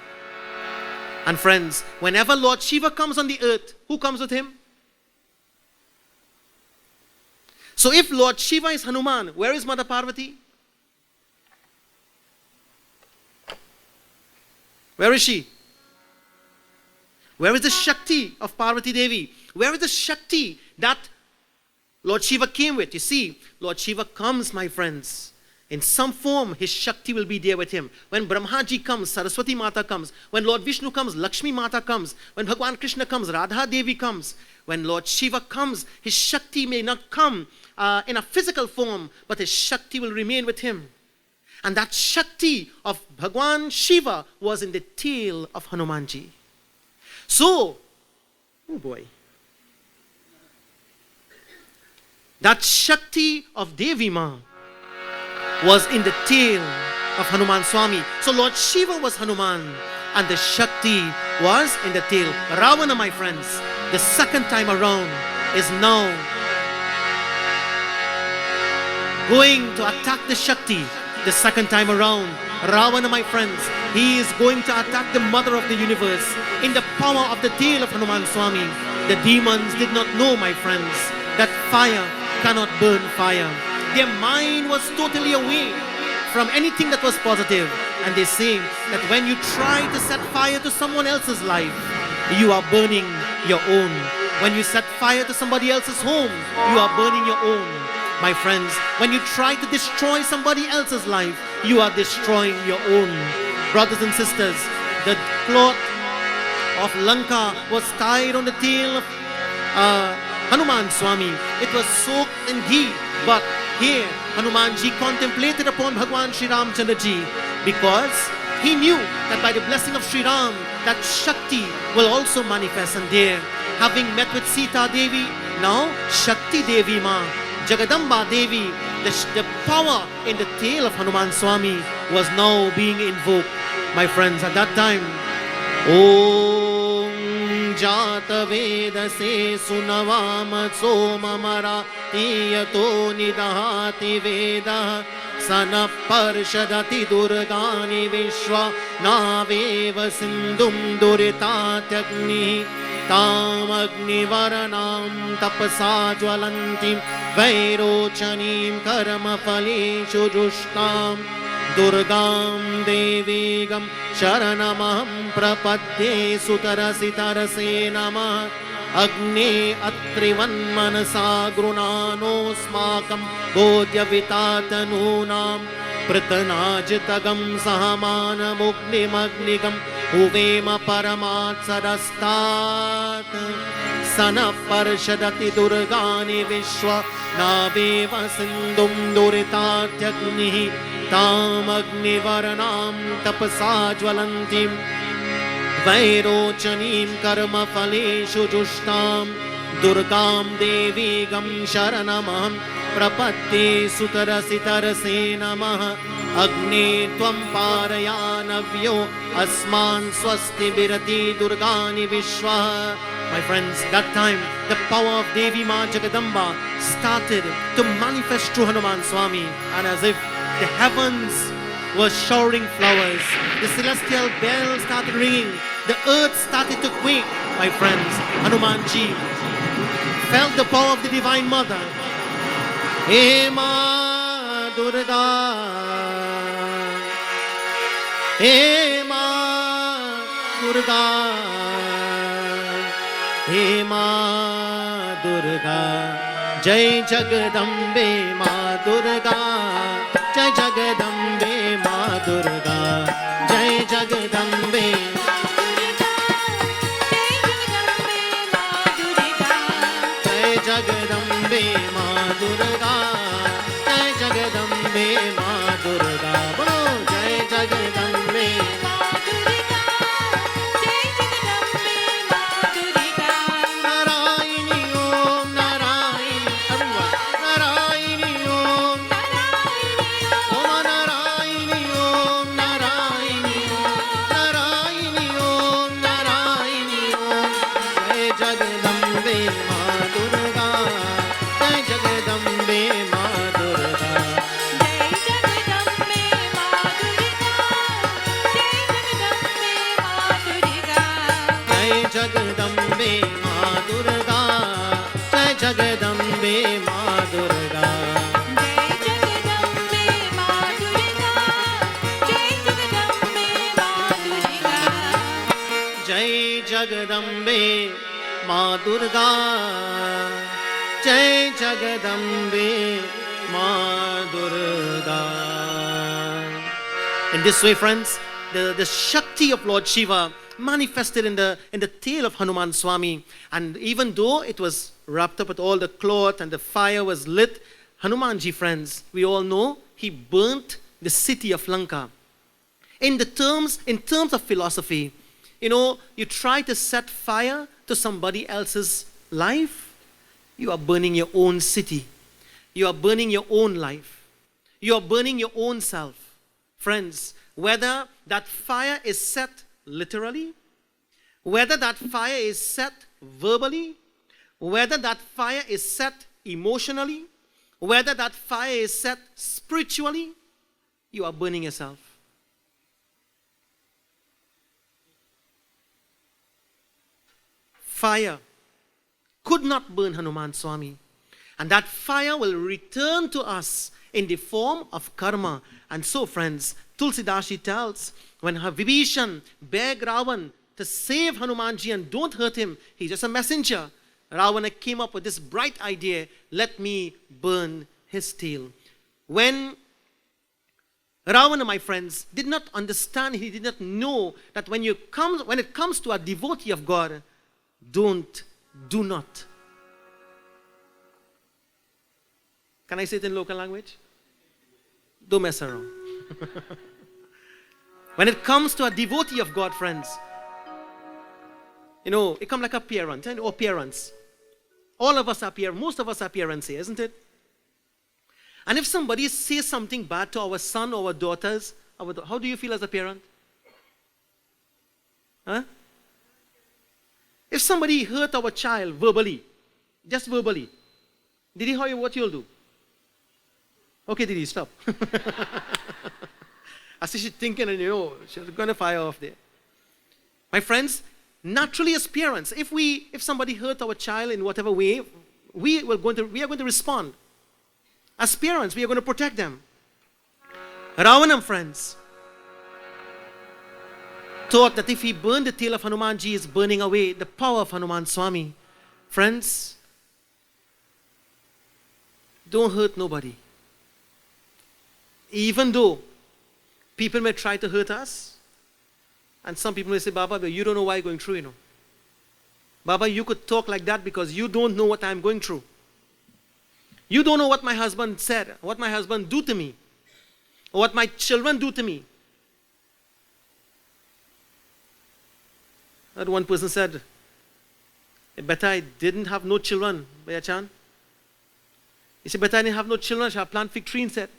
And friends, whenever Lord Shiva comes on the earth, who comes with him? So if Lord Shiva is Hanuman, where is Mother Parvati? Where is she? Where is the Shakti of Parvati Devi? Where is the Shakti that Lord Shiva came with? You see, Lord Shiva comes, my friends. In some form, his Shakti will be there with him. When Brahmaji comes, Saraswati Mata comes. When Lord Vishnu comes, Lakshmi Mata comes. When Bhagwan Krishna comes, Radha Devi comes. When Lord Shiva comes, his Shakti may not come in a physical form, but his Shakti will remain with him. And that Shakti of Bhagwan Shiva was in the tail of Hanumanji. So, oh boy, that Shakti of Devi Ma was in the tail of Hanuman Swami. So Lord Shiva was Hanuman and the Shakti was in the tail. Ravana, my friends, the second time around is now going to attack the Shakti. The second time around, Ravana, my friends, he is going to attack the mother of the universe in the power of the tail of Hanuman Swami. The demons did not know, my friends, that fire cannot burn fire. Their mind was totally away from anything that was positive. And they say that when you try to set fire to someone else's life, you are burning your own. When you set fire to somebody else's home, you are burning your own. My friends, when you try to destroy somebody else's life, you are destroying your own. Brothers and sisters, the cloth of Lanka was tied on the tail of Hanuman Swami. It was soaked in ghee, but here Hanumanji contemplated upon Bhagwan Sri Ramchandraji because he knew that by the blessing of Sri Ram, that Shakti will also manifest. And there, having met with Sita Devi, now Shakti Devi Ma, Jagadamba Devi, the power in the tail of Hanuman Swami was now being invoked. My friends, at that time, Om Jata Veda Se Sunavam Soma Marathi Nidahati Veda Sana Parshadati Durgani Vishwa Naveva Sindhum Duritatyagni Tam Agni Varanam Tapasa Jwalantim Vairochanim Karma Phaleshu Rushtam Durgam Devigam Sharanamaham Prapadye Sutarasi Tarase Namah Agne Atrivan Manasa Grunano Smakam Bodhya Vitatanunam Pratanajitagam Sahamana Mugni Magnigam Uvema Paramat Sadastat Sana Parshadati Durgani Vishwa Naveva Sindhum Duritatyagni Tam Agni Varanam Tapasa Jwalantim Vairochanim Karma Phaleshu Jushtam Durgam Devigam Sharanamaham Prapadye Sutarasi Tarase Namah Agni Tvam Parayanavyo Asman Swasti Birati Durgani Vishwa. My friends, that time the power of Devi Ma Jagadamba started to manifest through Hanuman Swami, and as if the heavens were showering flowers, the celestial bells started ringing, the earth started to quake. My friends, Hanumanji felt the power of the Divine Mother. He Ma Durga, He Ma Durga, He Ma Durga, Jai Jagadambe Ma Durga, Jai Jagadambe Ma Durga, Jai Jagadambe. Jagadambe Ma Durga, Jai Jagadambe Ma Durga, bolo Jai Jagadambe Ma Durga, Jai Jagadambe Ma Durga. Narayani Om Narayani, everyone. Narayani Om Narayani, Om Narayani Om Narayani Om Jai Jagadambe Ma Durga, Jai Jagadambe Ma Durga. In this way, friends, the Shakti of Lord Shiva manifested in the tail of Hanuman Swami. And even though it was wrapped up with all the cloth and the fire was lit, Hanumanji, friends, we all know he burnt the city of Lanka. In terms of philosophy, you try to set fire to somebody else's life, you are burning your own city. You are burning your own life. You are burning your own self. Friends, whether that fire is set literally, whether that fire is set verbally, whether that fire is set emotionally, whether that fire is set spiritually, you are burning yourself. Fire could not burn Hanuman Swami. And that fire will return to us in the form of karma. And so, friends, Tulsidas tells, when Vibhishan begged Ravana to save Hanumanji and don't hurt him, he's just a messenger. Ravana came up with this bright idea, let me burn his tail. When Ravana, my friends, did not understand, he did not know that when it comes to a devotee of God, do not. Can I say it in local language? Don't mess around. When it comes to a devotee of God, friends, it comes like a parent or parents. All of us are parents. Most of us are parents here, isn't it? And if somebody says something bad to our son or our daughters, how do you feel as a parent? Huh? If somebody hurt our child verbally, just verbally, did he hear what you'll do? Okay, did he stop? I see she's thinking, and she's going to fire off there. My friends, naturally as parents, if somebody hurt our child in whatever way, we are going to respond. As parents, we are going to protect them. Ravana, friends, thought that if he burned the tail of Hanumanji, he is burning away the power of Hanuman Swami. Friends, don't hurt nobody. Even though people may try to hurt us, and some people may say, Baba, you don't know why you're going through, Baba, you could talk like that because you don't know what I'm going through. You don't know what my husband said, what my husband do to me, or what my children do to me. That one person said, better I didn't have no children, Bayachan. He said, better I didn't have no children, I should have planted fig tree instead.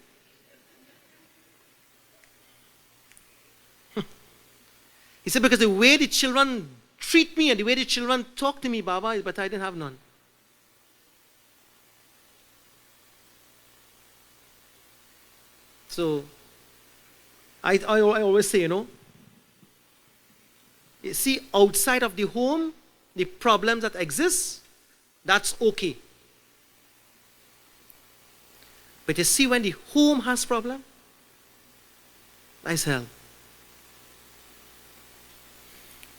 He said, because the way the children treat me and the way the children talk to me, Baba, is better I didn't have none. So, I always say, you see, outside of the home, the problems that exist, that's okay. But you see, when the home has problem, that's hell.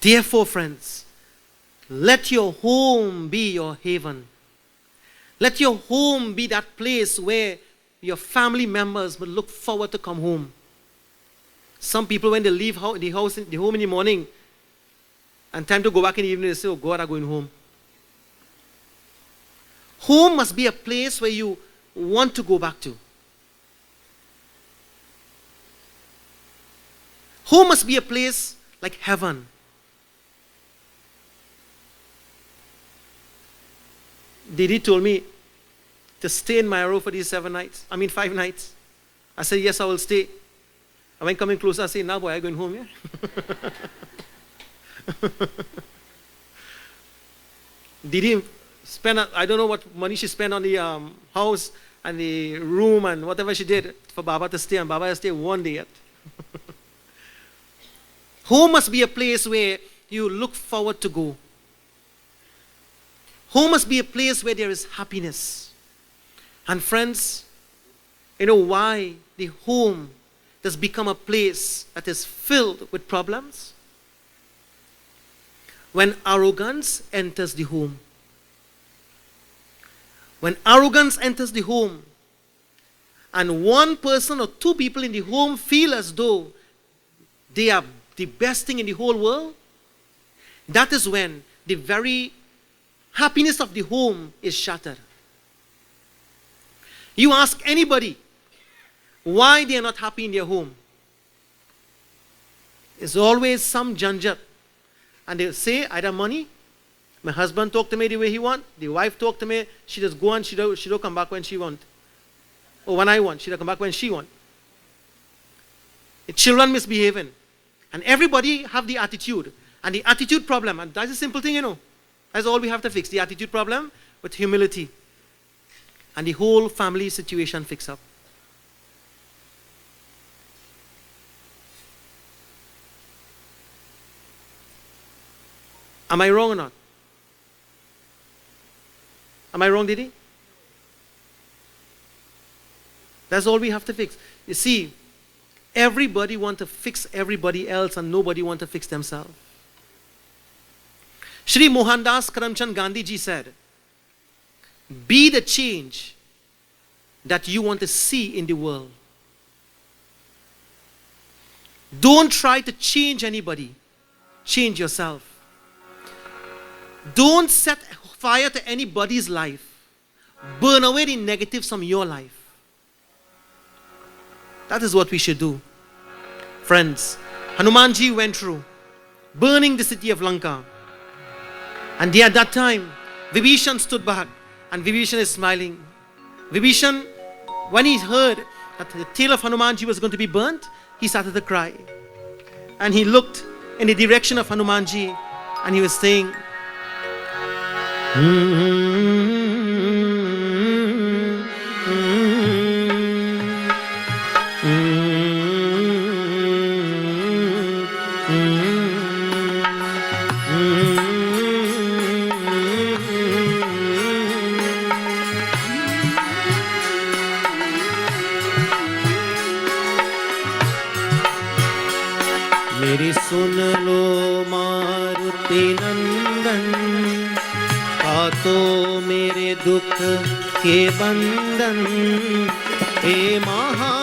Therefore, friends, let your home be your haven. Let your home be that place where your family members will look forward to come home. Some people, when they leave the home in the morning, and time to go back in the evening, they say, oh God, I'm going home. Home must be a place where you want to go back to. Home must be a place like heaven. Didi told me to stay in Mayaro for these 5 nights. I said, yes, I will stay. And when coming closer, I say, now boy, I'm going home, yeah? Didi spent, I don't know what money she spent on the house and the room and whatever she did for Baba to stay, and Baba has stayed 1 day yet. Home must be a place where you look forward to go. Home must be a place where there is happiness. And friends, you know why the home has become a place that is filled with problems? when arrogance enters the home. When arrogance enters the home, and one person or two people in the home feel as though they are the best thing in the whole world, that is when the very happiness of the home is shattered. You ask anybody why they are not happy in their home. There's always some janjat. And they'll say either money, my husband talk to me the way he want, the wife talk to me, she just go and she don't come back when she want. Or when I want, she don't come back when she want. The children misbehaving. And everybody have the attitude. And the attitude problem, and that's a simple thing, That's all we have to fix, the attitude problem with humility. And the whole family situation fix up. Am I wrong or not? Am I wrong, Didi? That's all we have to fix. You see, everybody want to fix everybody else and nobody want to fix themselves. Shri Mohandas Karamchand Gandhi ji said, be the change that you want to see in the world. Don't try to change anybody. Change yourself. Don't set fire to anybody's life. Burn away the negatives from your life. That is what we should do. Friends, Hanumanji went through burning the city of Lanka. And at that time, Vibhishan stood back. And Vibhishan is smiling. Vibhishan, when he heard that the tail of Hanumanji was going to be burnt, he started to cry. And he looked in the direction of Hanumanji and he was saying, मेरी सुन लो मारुति नंदन, काटो मेरे दुख के बंधन, हे महा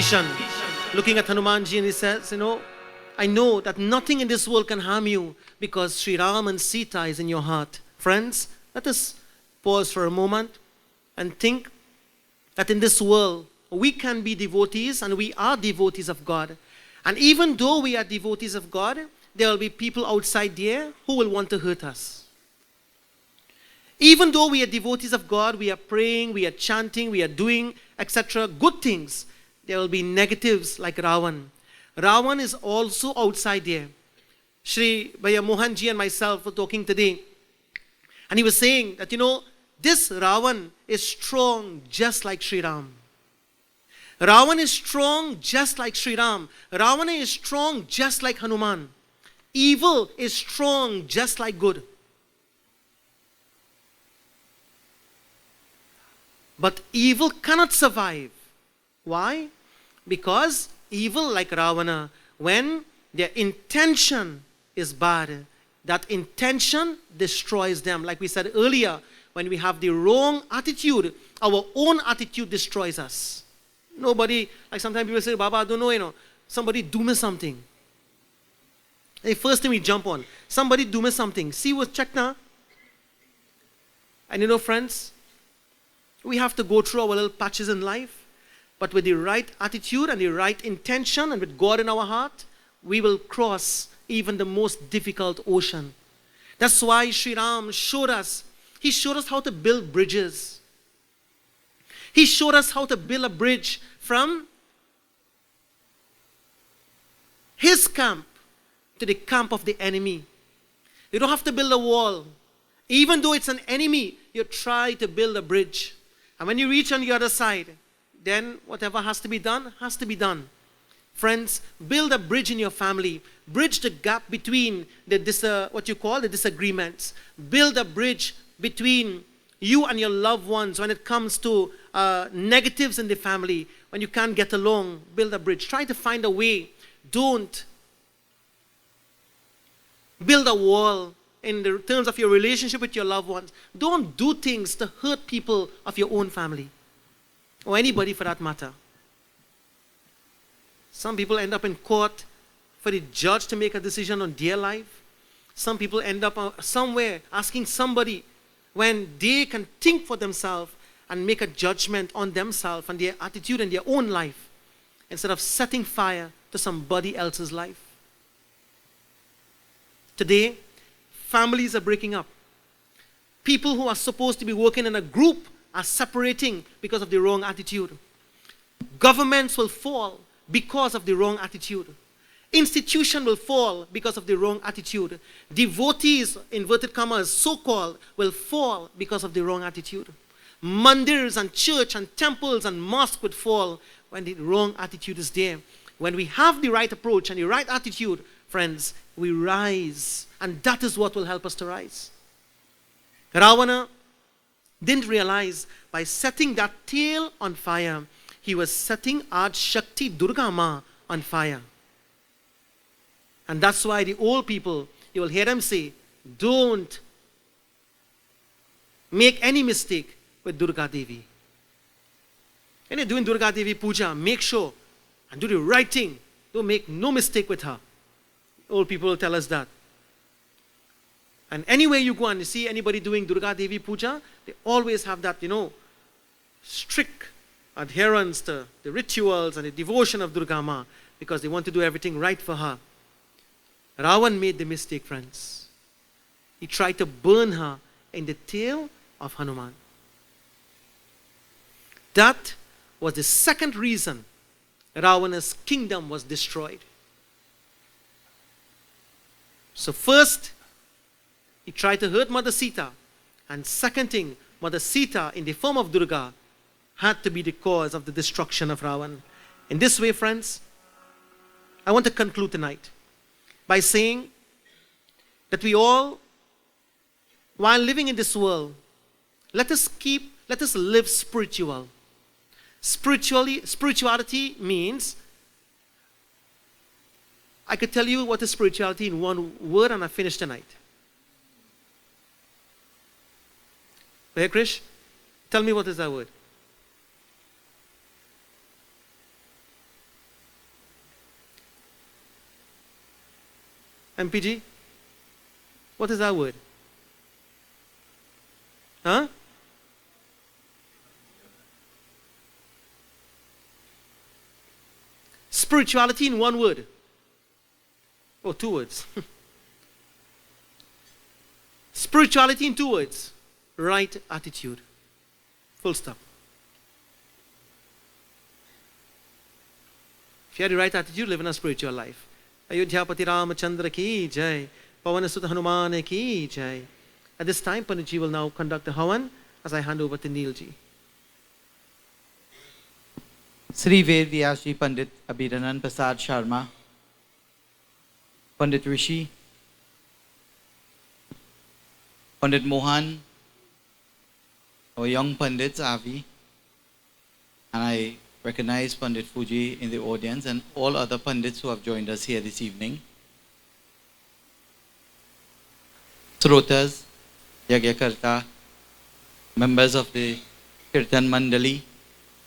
Vibhishan looking at Hanumanji and he says, I know that nothing in this world can harm you because Sri Ram and Sita is in your heart. Friends, let us pause for a moment and think that in this world we can be devotees and we are devotees of God. And even though we are devotees of God, there will be people outside there who will want to hurt us. Even though we are devotees of God, we are praying, we are chanting, we are doing, etc., good things, there will be negatives like Ravana. Ravana is also outside there. Shri Bhaiya Mohanji and myself were talking today, and he was saying that, this Ravana is strong just like Sri Ram. Ravana is strong just like Sri Ram. Ravana is strong just like Hanuman. Evil is strong just like good. But evil cannot survive. Why? Because evil, like Ravana, when their intention is bad, that intention destroys them. Like we said earlier, when we have the wrong attitude, our own attitude destroys us. Nobody, like sometimes people say, Baba, I don't know, somebody do me something. The first thing we jump on, somebody do me something. See what's check now. And friends, we have to go through our little patches in life, but with the right attitude and the right intention and with God in our heart, we will cross even the most difficult ocean. That's why Sri Ram showed us. He showed us how to build bridges. He showed us how to build a bridge from his camp to the camp of the enemy. You don't have to build a wall. Even though it's an enemy, you try to build a bridge. And when you reach on the other side, then whatever has to be done, has to be done. Friends, build a bridge in your family. Bridge the gap between what you call the disagreements. Build a bridge between you and your loved ones when it comes to negatives in the family. When you can't get along, build a bridge. Try to find a way. Don't build a wall in the terms of your relationship with your loved ones. Don't do things to hurt people of your own family or anybody for that matter. Some people end up in court for the judge to make a decision on their life. Some people end up somewhere asking somebody when they can think for themselves and make a judgment on themselves and their attitude in their own life instead of setting fire to somebody else's life. Today, families are breaking up. People who are supposed to be working in a group are separating because of the wrong attitude. Governments will fall because of the wrong attitude. Institution will fall because of the wrong attitude. Devotees, inverted commas, so-called, will fall because of the wrong attitude. Mandirs and church and temples and mosques would fall when the wrong attitude is there. When we have the right approach and the right attitude, friends, we rise. And that is what will help us to rise. Ravana didn't realize by setting that tail on fire, he was setting Ad Shakti Durga Ma on fire. And that's why the old people, you will hear them say, don't make any mistake with Durga Devi. When you're doing Durga Devi puja, make sure and do the right thing. Don't make no mistake with her. Old people will tell us that. And anywhere you go and you see anybody doing Durga Devi puja, they always have that, strict adherence to the rituals and the devotion of Durga Ma because they want to do everything right for her. Ravana made the mistake, friends. He tried to burn her in the tail of Hanuman. That was the second reason Ravana's kingdom was destroyed. So first, he tried to hurt Mother Sita. And second thing, Mother Sita in the form of Durga had to be the cause of the destruction of Ravana. In this way, friends, I want to conclude tonight by saying that we all, while living in this world, let us live spiritual. Spirituality means, I could tell you what is spirituality in one word and I finish tonight. Hey Krish, tell me what is that word? MPG? What is that word? Huh? Spirituality in one word. Oh, 2 words. Spirituality in 2 words. Right attitude. Full stop. If you have the right attitude, live in a spiritual life. Ayodhyapati Ramchandra ki jai. Pavanasutta Hanuman ki jai. At this time, Panditji will now conduct the Havan as I hand over to Neilji. Sri Ved Vyasji Pandit Abhedanand Persad Sharma, Pandit Rishi, Pandit Mohan, our young Pandits Avi, and I recognize Pandit Fuji in the audience and all other Pandits who have joined us here this evening. Srotas, Yagyakarta, members of the Kirtan Mandali,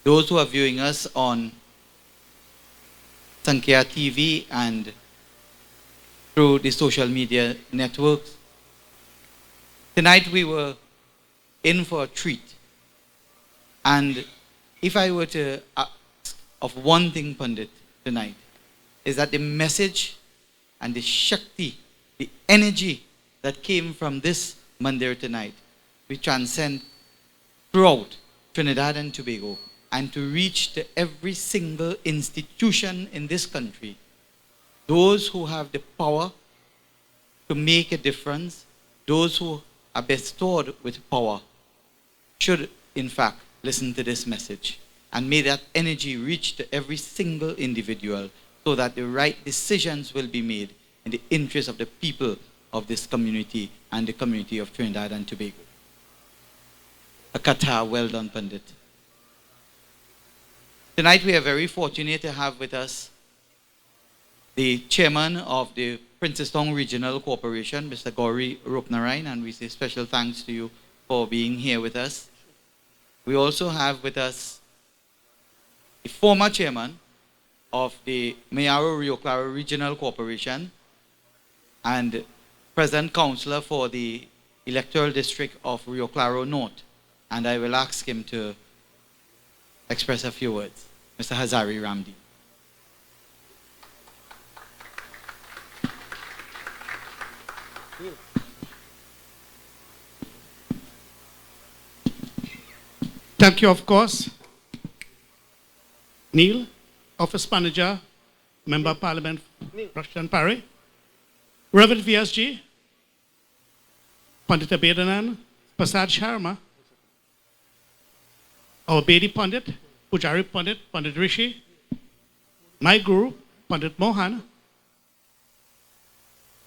those who are viewing us on Sankhya TV and through the social media networks. Tonight we were in for a treat. And if I were to ask of one thing, Pandit, tonight, is that the message and the Shakti, the energy that came from this mandir tonight, we transcend throughout Trinidad and Tobago, and to reach to every single institution in this country, those who have the power to make a difference, those who are bestowed with power, should in fact listen to this message. And may that energy reach to every single individual so that the right decisions will be made in the interest of the people of this community and the community of Trinidad and Tobago. A katha, well done, Pandit. Tonight we are very fortunate to have with us the chairman of the Princetown Regional Corporation, Mr. Gauri Rupnarayan, and we say special thanks to you for being here with us. We also have with us the former chairman of the Mayaro Rio Claro Regional Corporation and present councillor for the electoral district of Rio Claro North. And I will ask him to express a few words. Mr. Hazari Ramdi. Thank you, of course. Neil, Office Manager, Member of Parliament, Rushton Paray, Reverend VSG, Pandit Abhedanand, Persad Sharma, our Bedi Pandit, Pujari Pandit, Pandit Rishi, my guru, Pandit Mohan,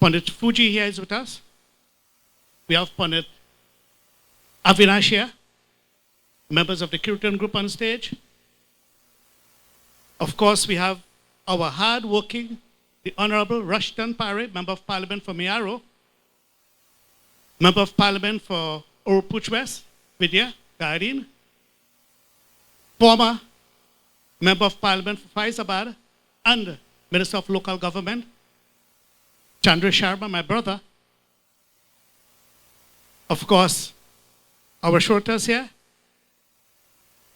Pandit Fuji here is with us. We have Pandit Avinash here, members of the Kirtan group on stage. Of course, we have our hard-working, the Honorable Rushton Paray, Member of Parliament for Mayaro, Member of Parliament for Orupuch West, Vidya, Garin, former Member of Parliament for Faizabad and Minister of Local Government, Chandra Sharma, my brother. Of course, our shorters here,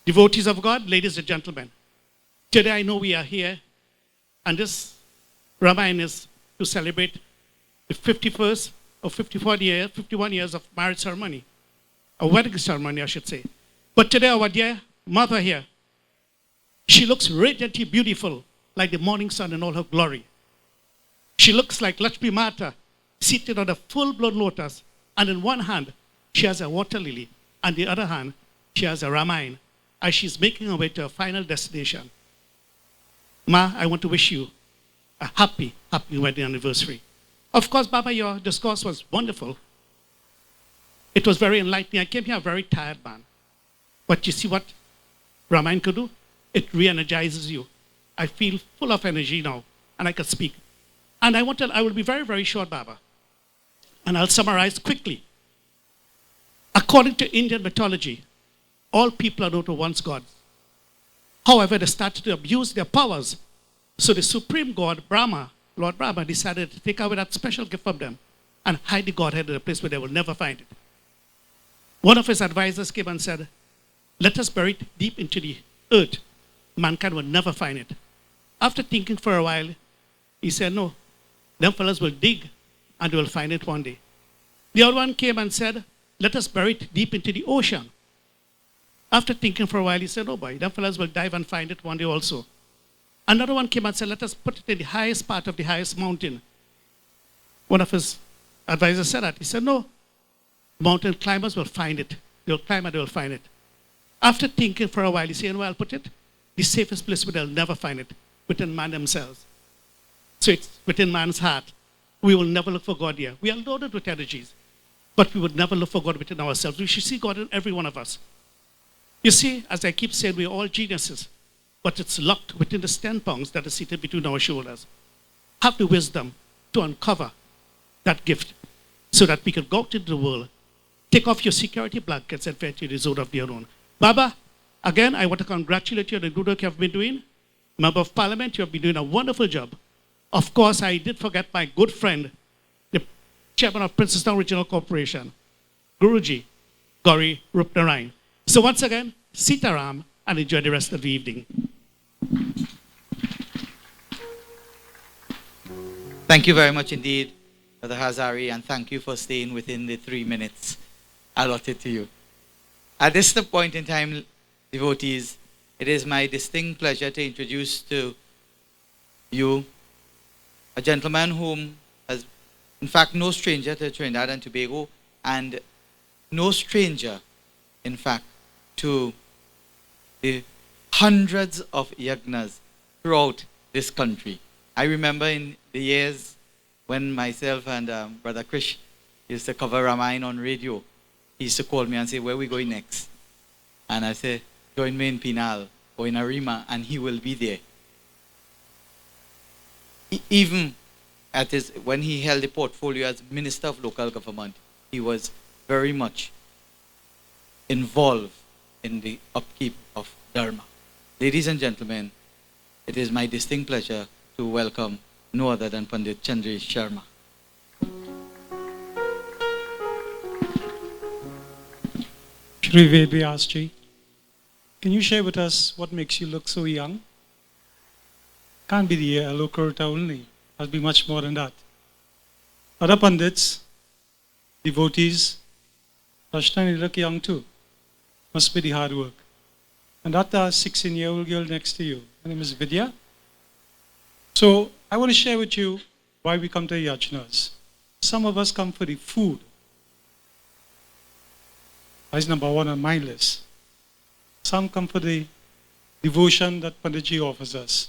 devotees of God, ladies and gentlemen. Today I know we are here, and this Ramayana is to celebrate the 51st or 51 years of marriage ceremony, a wedding ceremony, I should say. But today our dear mother here, she looks radiantly beautiful, like the morning sun in all her glory. She looks like Lakshmi Mata, seated on a full-blown lotus, and in one hand, she has a water lily, and the other hand, she has a Ramayana, as she's making her way to her final destination. Ma, I want to wish you a happy, happy wedding anniversary. Of course, Baba, your discourse was wonderful. It was very enlightening. I came here a very tired man. But you see what Ramayana could do? It re-energizes you. I feel full of energy now, and I can speak. And I will be very, very short, Baba. And I'll summarize quickly. According to Indian mythology, all people are known to once gods. However, they started to abuse their powers. So the supreme god, Brahma, Lord Brahma decided to take away that special gift from them and hide the Godhead in a place where they will never find it. One of his advisors came and said, let us bury it deep into the earth. Mankind will never find it. After thinking for a while, he said, no, them fellas will dig and they will find it one day. The other one came and said, let us bury it deep into the ocean. After thinking for a while, he said, oh boy, them fellas will dive and find it one day also. Another one came and said, let us put it in the highest part of the highest mountain. One of his advisors said that. He said, no, mountain climbers will find it. They'll climb and they'll find it. After thinking for a while, he said, well, I'll put it the safest place where they'll never find it, within man themselves. So it's within man's heart. We will never look for God here. We are loaded with energies, but we would never look for God within ourselves. We should see God in every one of us. You see, as I keep saying, we're all geniuses, but it's locked within the 10 pounds that is seated between our shoulders. Have the wisdom to uncover that gift so that we can go out into the world, take off your security blankets and venture the zone of their own. Baba, again, I want to congratulate you on the good work you have been doing. Member of Parliament, you have been doing a wonderful job. Of course, I did forget my good friend, the chairman of Princestown Regional Corporation, Guruji, Gauri Rupnarayan. So once again, Sitaram, and enjoy the rest of the evening. Thank you very much indeed, Brother Hazari, and thank you for staying within the 3 minutes allotted to you. At this point in time, devotees, it is my distinct pleasure to introduce to you a gentleman whom is, in fact, no stranger to Trinidad and Tobago, and no stranger, in fact, to the hundreds of yagnas throughout this country. I remember in the years when myself and Brother Krish used to cover Ramayana on radio, he used to call me and say, where are we going next? And I said, join me in Pinal or in Arima, and he will be there. Even at his, when he held the portfolio as Minister of Local Government, he was very much involved in the upkeep of Dharma. Ladies and gentlemen, it is my distinct pleasure to welcome no other than Pandit Chandresh Sharma. Shri Vedvyasji, can you share with us what makes you look so young? Can't be the yellow kurta only. Must be much more than that. Other Pandits, devotees, Rushton, you look young too. Must be the hard work. And that 16-year-old girl next to you, her name is Vidya. So I want to share with you why we come to yajnas. Some of us come for the food. That's number one on my list. Some come for the devotion that Panditji offers us.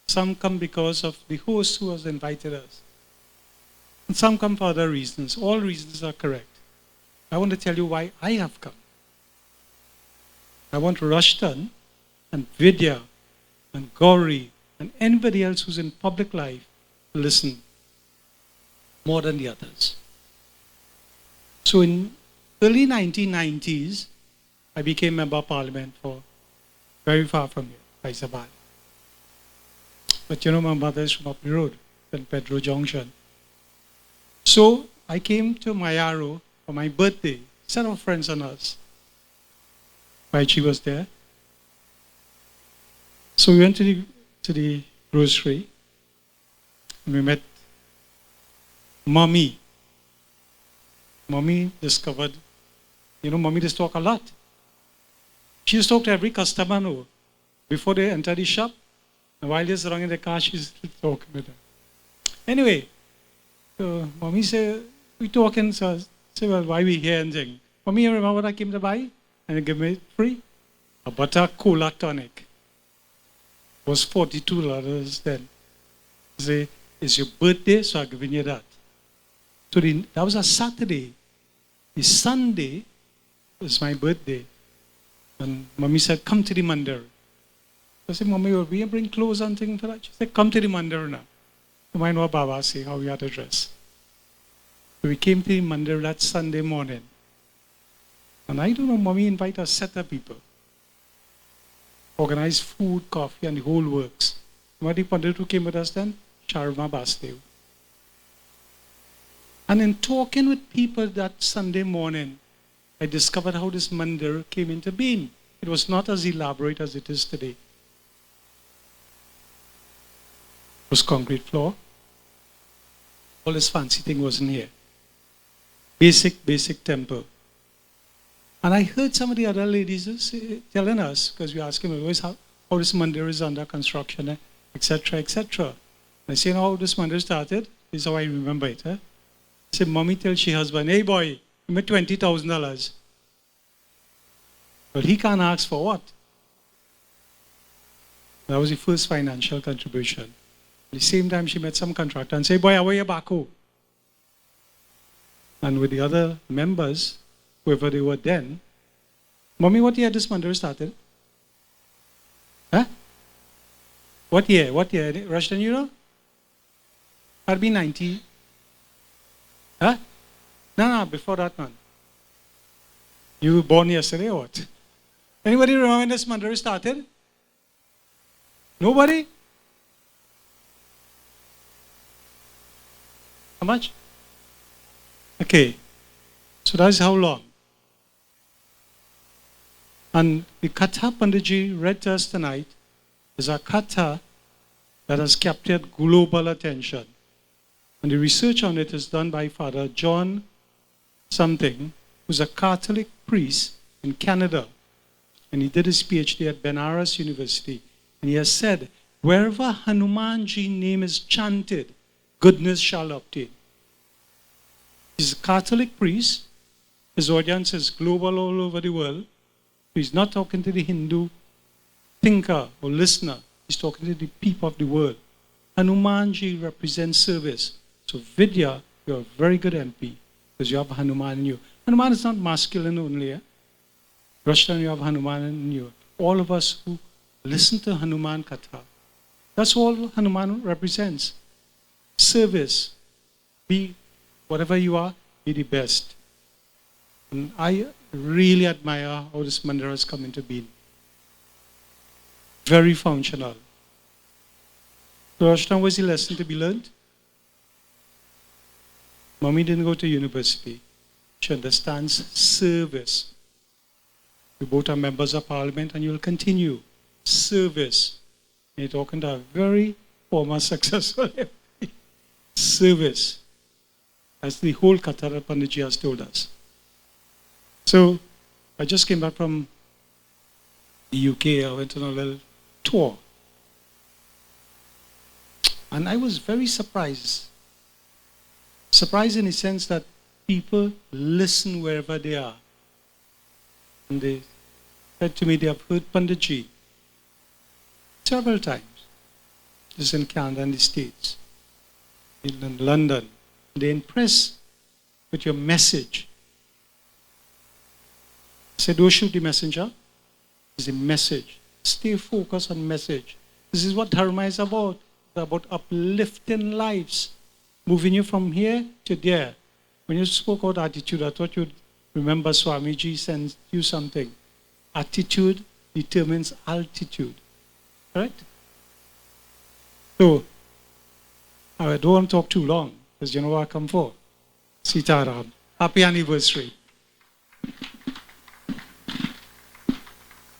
Some come because of the host who has invited us. And some come for other reasons. All reasons are correct. I want to tell you why I have come. I want Rushton and Vidya and Gauri and anybody else who's in public life to listen more than the others. So in early 1990s, I became member of parliament for very far from here, Hyderabad. But you know, my mother is from up the road, San Pedro Junction. So I came to Mayaro for my birthday, set of friends and us. While she was there. So we went to the grocery and we met Mommy. Mommy discovered, you know, Mommy just talk a lot. She just talk to every customer now. Before they enter the shop, and while they're sitting in the car, she's talking with them. Anyway, so Mommy said, we talking, so I said, well, why we here and thing? Mommy, you remember what I came to buy? And they give me free? A butter cola tonic. It was $42 then. Say, it's your birthday, so I'm giving you that. So that was a Saturday. The Sunday was my birthday. And Mommy said, come to the mandir. I said, Mommy, will we bring clothes and things for that? She said, come to the mandir now. You might know what Baba say, how we had to dress. So we came to the mandir that Sunday morning. And I don't know, Mommy invite a set of people. Organize food, coffee, and the whole works. What the Pandit who came with us then? Sharma Basdev. And in talking with people that Sunday morning, I discovered how this mandir came into being. It was not as elaborate as it is today. It was concrete floor. All this fancy thing wasn't here. Basic temple. And I heard some of the other ladies telling us, because we asked them always how this mandir is under construction, etc., etc. I say, you know how this mandir started? This is how I remember it. I said, Mommy tells she husband, hey boy, give me $20,000. Well, he can't ask for what? That was the first financial contribution. At the same time, she met some contractor and said, boy, how are you back home? And with the other members, whoever they were then, Mommy, what year this mandir started? Huh? What year? Rushton, you know? That'd be 90. Huh? No, before that, man. You were born yesterday or what? Anybody remember when this mandir started? Nobody? How much? Okay. So that's how long. And the Katha Panditji read to us tonight is a Katha that has captured global attention. And the research on it is done by Father John something, who's a Catholic priest in Canada. And he did his PhD at Benares University. And he has said, wherever Hanumanji name is chanted, goodness shall obtain. He's a Catholic priest. His audience is global all over the world. He's not talking to the Hindu thinker or listener. He's talking to the people of the world. Hanumanji represents service. So Vidya, you're a very good MP because you have Hanuman in you. Hanuman is not masculine only. Eh? Rushton, you have Hanuman in you. All of us who listen to Hanuman Katha, that's all Hanuman represents. Service. Be whatever you are, be the best. And I really admire how this mandir has come into being. Very functional. So Rushton, was the lesson to be learned? Mommy didn't go to university. She understands service. You both are members of parliament and you'll continue. Service. And you're talking to a very former successful MP. Service. As the whole Katara Panditji has told us. So, I just came back from the UK. I went on a little tour. And I was very surprised. Surprised in the sense that people listen wherever they are. And they said to me they have heard Panditji several times. This in Canada and the States. In London. They're impressed with your message. I said, don't shoot the messenger. It's a message. Stay focused on message. This is what Dharma is about. It's about uplifting lives. Moving you from here to there. When you spoke about attitude, I thought you'd remember Swamiji sends you something. Attitude determines altitude. Correct? So, I don't want to talk too long, because you know what I come for. Sitaram. Happy anniversary.